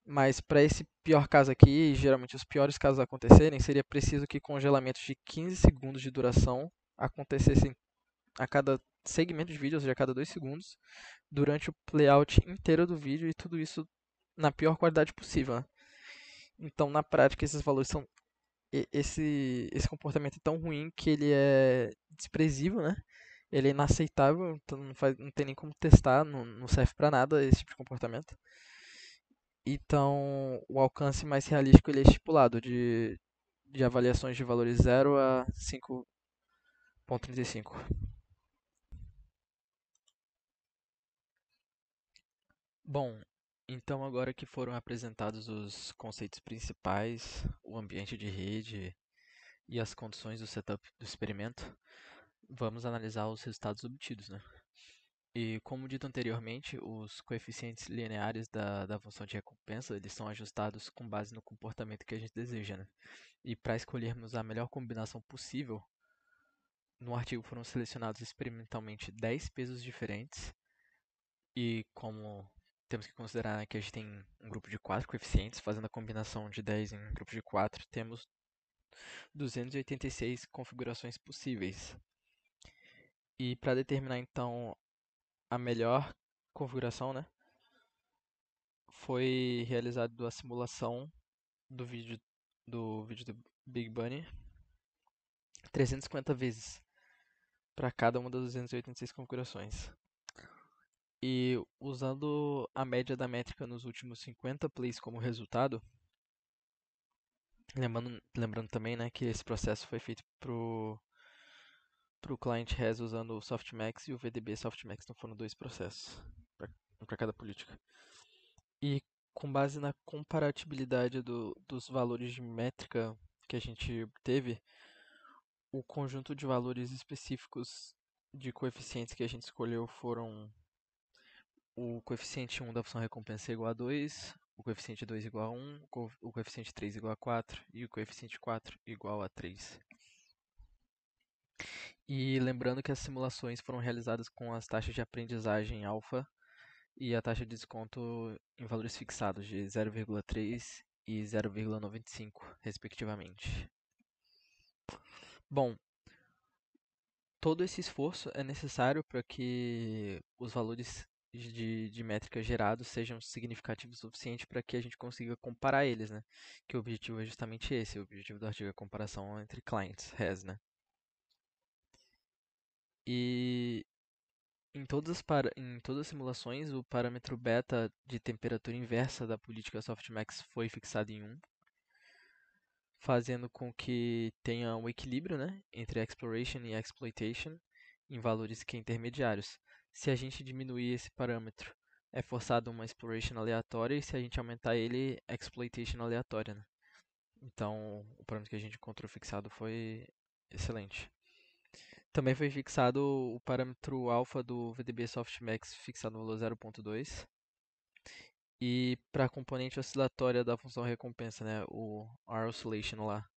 Mas para esse pior caso aqui, geralmente os piores casos acontecerem, seria preciso que congelamentos de 15 segundos de duração acontecessem a cada segmento de vídeo, ou seja, a cada 2 segundos, durante o playout inteiro do vídeo, e tudo isso na pior qualidade possível, né? Então, na prática, esses valores são esse comportamento é tão ruim que ele é desprezível, né? Ele é inaceitável, então não tem nem como testar, não serve pra nada esse tipo de comportamento. Então, o alcance mais realístico ele é estipulado de avaliações de valores 0 a 5,35. Bom, então agora que foram apresentados os conceitos principais, o ambiente de rede e as condições do setup do experimento, vamos analisar os resultados obtidos, né? E como dito anteriormente, os coeficientes lineares da função de recompensa, eles são ajustados com base no comportamento que a gente deseja, né? E para escolhermos a melhor combinação possível, no artigo foram selecionados experimentalmente 10 pesos diferentes e como temos que considerar, né, que a gente tem um grupo de 4 coeficientes, fazendo a combinação de 10 em um grupo de 4, temos 286 configurações possíveis. E para determinar então a melhor configuração, né, foi realizada a simulação do vídeo do Big Bunny 350 vezes para cada uma das 286 configurações. E usando a média da métrica nos últimos 50 plays como resultado, lembrando também, né, que esse processo foi feito pro client res usando o Softmax e o VDB Softmax, então foram dois processos para cada política. E com base na comparatibilidade dos valores de métrica que a gente teve, o conjunto de valores específicos de coeficientes que a gente escolheu foram o coeficiente 1 da função recompensa igual a 2, o coeficiente 2 igual a 1, o coeficiente 3 igual a 4 e o coeficiente 4 igual a 3. E lembrando que as simulações foram realizadas com as taxas de aprendizagem alfa e a taxa de desconto em valores fixados de 0,3 e 0,95, respectivamente. Bom, todo esse esforço é necessário para que os valores de métrica gerados sejam significativos o suficiente para que a gente consiga comparar eles, né? Que o objetivo é justamente esse, o objetivo do artigo é a comparação entre clients, res, né? E em todas as simulações, o parâmetro beta de temperatura inversa da política softmax foi fixado em 1, fazendo com que tenha um equilíbrio, né, entre exploration e exploitation em valores que intermediários. Se a gente diminuir esse parâmetro, é forçado uma exploration aleatória, e se a gente aumentar ele, exploitation aleatória, né? Então, o parâmetro que a gente encontrou fixado foi excelente. Também foi fixado o parâmetro alfa do VDB Softmax, fixado no valor 0.2. E para a componente oscilatória da função recompensa, né, o R oscillation lá,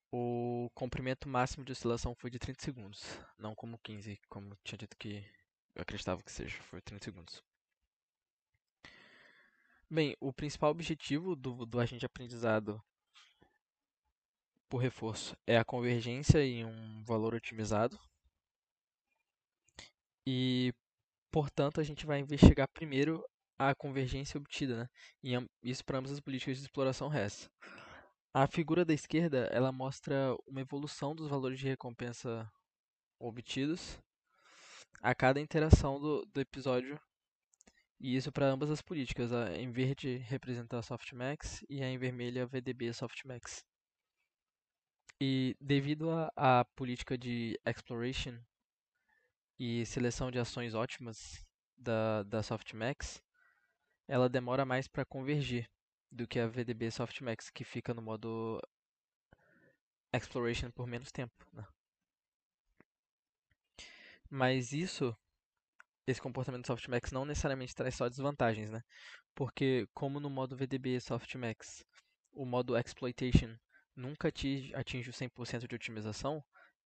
o comprimento máximo de oscilação foi de 30 segundos, não como 15, como tinha dito que eu acreditava que seja, foi 30 segundos. Bem, o principal objetivo do agente aprendizado por reforço é a convergência em um valor otimizado e, portanto, a gente vai investigar primeiro a convergência obtida, né? Isso para ambas as políticas de exploração REST. A figura da esquerda, ela mostra uma evolução dos valores de recompensa obtidos a cada interação do episódio, e isso para ambas as políticas. A em verde representa a Softmax e a em vermelho a VDB Softmax. E devido à política de exploration e seleção de ações ótimas da Softmax, ela demora mais para convergir do que a VDB Softmax, que fica no modo exploration por menos tempo, né? Mas esse comportamento do Softmax não necessariamente traz só desvantagens, né? Porque como no modo VDB Softmax, o modo Exploitation nunca atinge o 100% de otimização,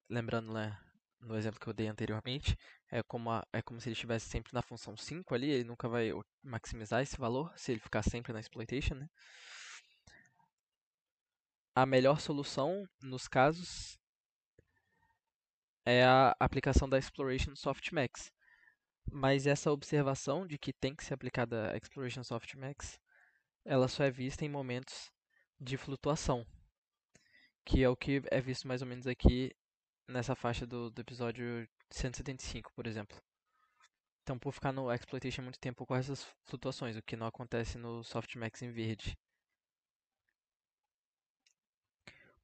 lembrando, né, no exemplo que eu dei anteriormente, é como se ele estivesse sempre na função 5 ali, ele nunca vai maximizar esse valor se ele ficar sempre na Exploitation, né? A melhor solução, nos casos, é a aplicação da Exploration Softmax. Mas essa observação de que tem que ser aplicada a Exploration Softmax ela só é vista em momentos de flutuação, que é o que é visto mais ou menos aqui nessa faixa do episódio 175, por exemplo. Então, por ficar no Exploitation muito tempo, ocorre essas flutuações, o que não acontece no Softmax em verde.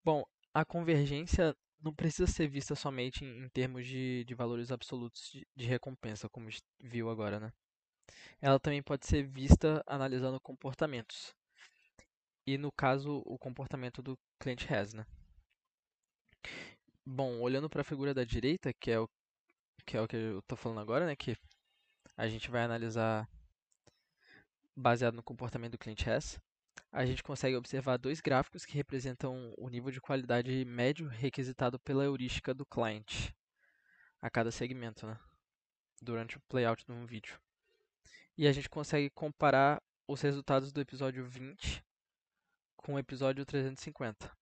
Bom, a convergência não precisa ser vista somente em termos de valores absolutos de recompensa, como a gente viu agora, né? Ela também pode ser vista analisando comportamentos. E no caso, o comportamento do cliente has, né? Bom, olhando para a figura da direita, que é o que eu estou falando agora, né? Que a gente vai analisar baseado no comportamento do cliente has, a gente consegue observar dois gráficos que representam o nível de qualidade médio requisitado pela heurística do cliente a cada segmento, né? Durante o playout de um vídeo. E a gente consegue comparar os resultados do episódio 20 com o episódio 350.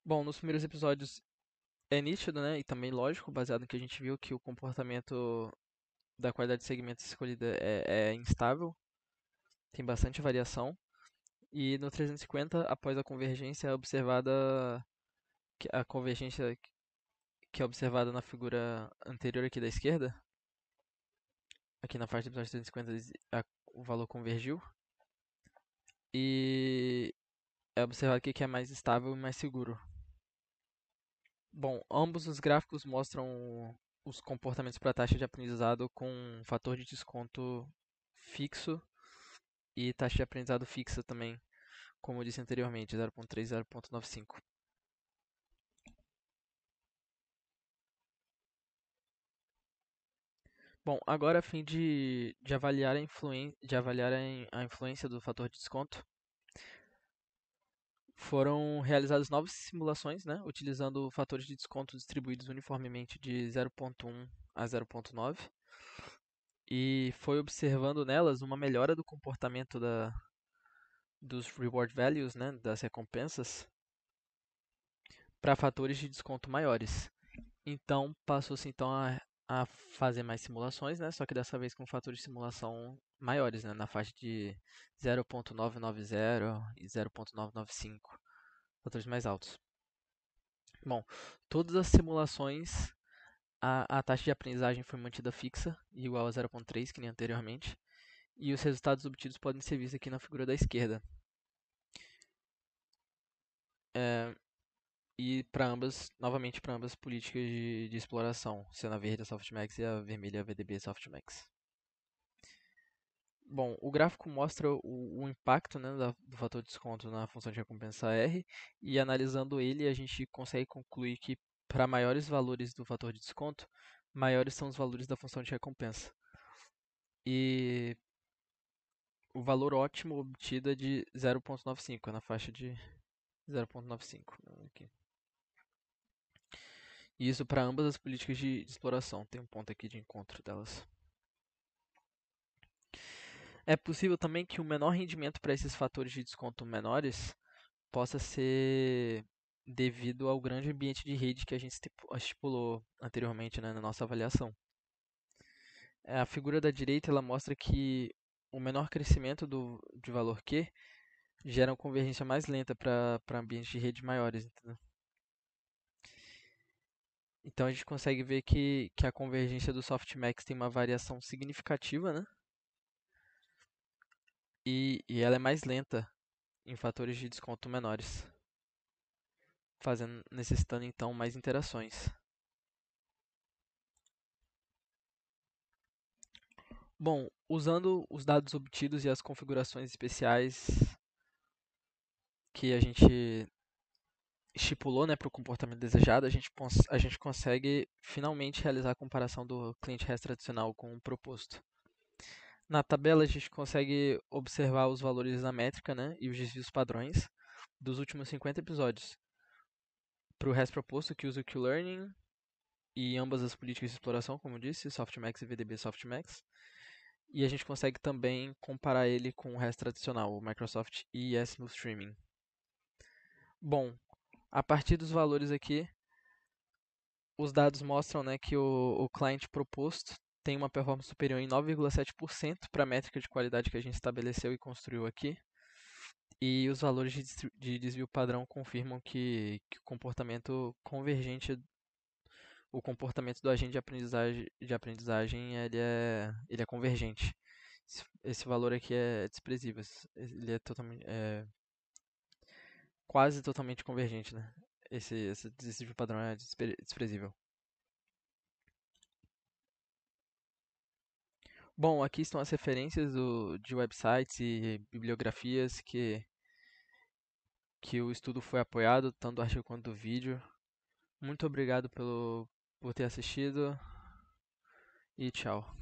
Bom, nos primeiros episódios é nítido, né, e também lógico, baseado no que a gente viu, que o comportamento da qualidade de segmento escolhida é instável, tem bastante variação. E no 350, após a convergência observada, a convergência que é observada na figura anterior aqui da esquerda, aqui na parte do episódio 350 o valor convergiu. E é observado que é mais estável e mais seguro. Bom, ambos os gráficos mostram os comportamentos para a taxa de aprendizado com um fator de desconto fixo e taxa de aprendizado fixa também, como eu disse anteriormente, 0.3 e 0.95. Bom, agora a fim de avaliar a influência do fator de desconto, foram realizadas novas simulações, né, utilizando fatores de desconto distribuídos uniformemente de 0.1 a 0.9 e foi observando nelas uma melhora do comportamento dos reward values, né, das recompensas, para fatores de desconto maiores. Então, passou-se então a fazer mais simulações, né, só que dessa vez com fatores de simulação maiores, né, na faixa de 0.990 e 0.995, fatores mais altos. Bom, todas as simulações, a taxa de aprendizagem foi mantida fixa, igual a 0.3, que nem anteriormente, e os resultados obtidos podem ser vistos aqui na figura da esquerda. E para ambas, novamente para ambas políticas de exploração, sendo a verde a Softmax e a vermelha a VDB Softmax. Bom, o gráfico mostra o impacto, né, do fator de desconto na função de recompensa R, e analisando ele a gente consegue concluir que para maiores valores do fator de desconto, maiores são os valores da função de recompensa. E o valor ótimo obtido é de 0.95, na faixa de 0.95. Aqui. E isso para ambas as políticas de exploração. Tem um ponto aqui de encontro delas. É possível também que o menor rendimento para esses fatores de desconto menores possa ser devido ao grande ambiente de rede que a gente estipulou anteriormente, né, na nossa avaliação. A figura da direita ela mostra que o menor crescimento de valor Q gera uma convergência mais lenta para ambientes de rede maiores. Entendeu? Então a gente consegue ver que a convergência do Softmax tem uma variação significativa, né? E ela é mais lenta em fatores de desconto menores, necessitando então mais interações. Bom, usando os dados obtidos e as configurações especiais que a gente estipulou, né, para o comportamento desejado, a gente consegue finalmente realizar a comparação do cliente REST tradicional com o proposto. Na tabela a gente consegue observar os valores da métrica, né, e os desvios padrões dos últimos 50 episódios. Para o REST proposto, que usa o Q-Learning e ambas as políticas de exploração, como eu disse, Softmax e VDB Softmax. E a gente consegue também comparar ele com o REST tradicional, o Microsoft IIS Smooth Streaming. Bom, a partir dos valores aqui, os dados mostram, né, que o cliente proposto tem uma performance superior em 9,7% para a métrica de qualidade que a gente estabeleceu e construiu aqui. E os valores de desvio padrão confirmam que o comportamento convergente, o comportamento do agente de aprendizagem ele é convergente. Esse valor aqui é desprezível, ele é totalmente, quase totalmente convergente, né? Esse desvio padrão é desprezível. Bom, aqui estão as referências de websites e bibliografias que o estudo foi apoiado, tanto do artigo quanto do vídeo. Muito obrigado por ter assistido e tchau.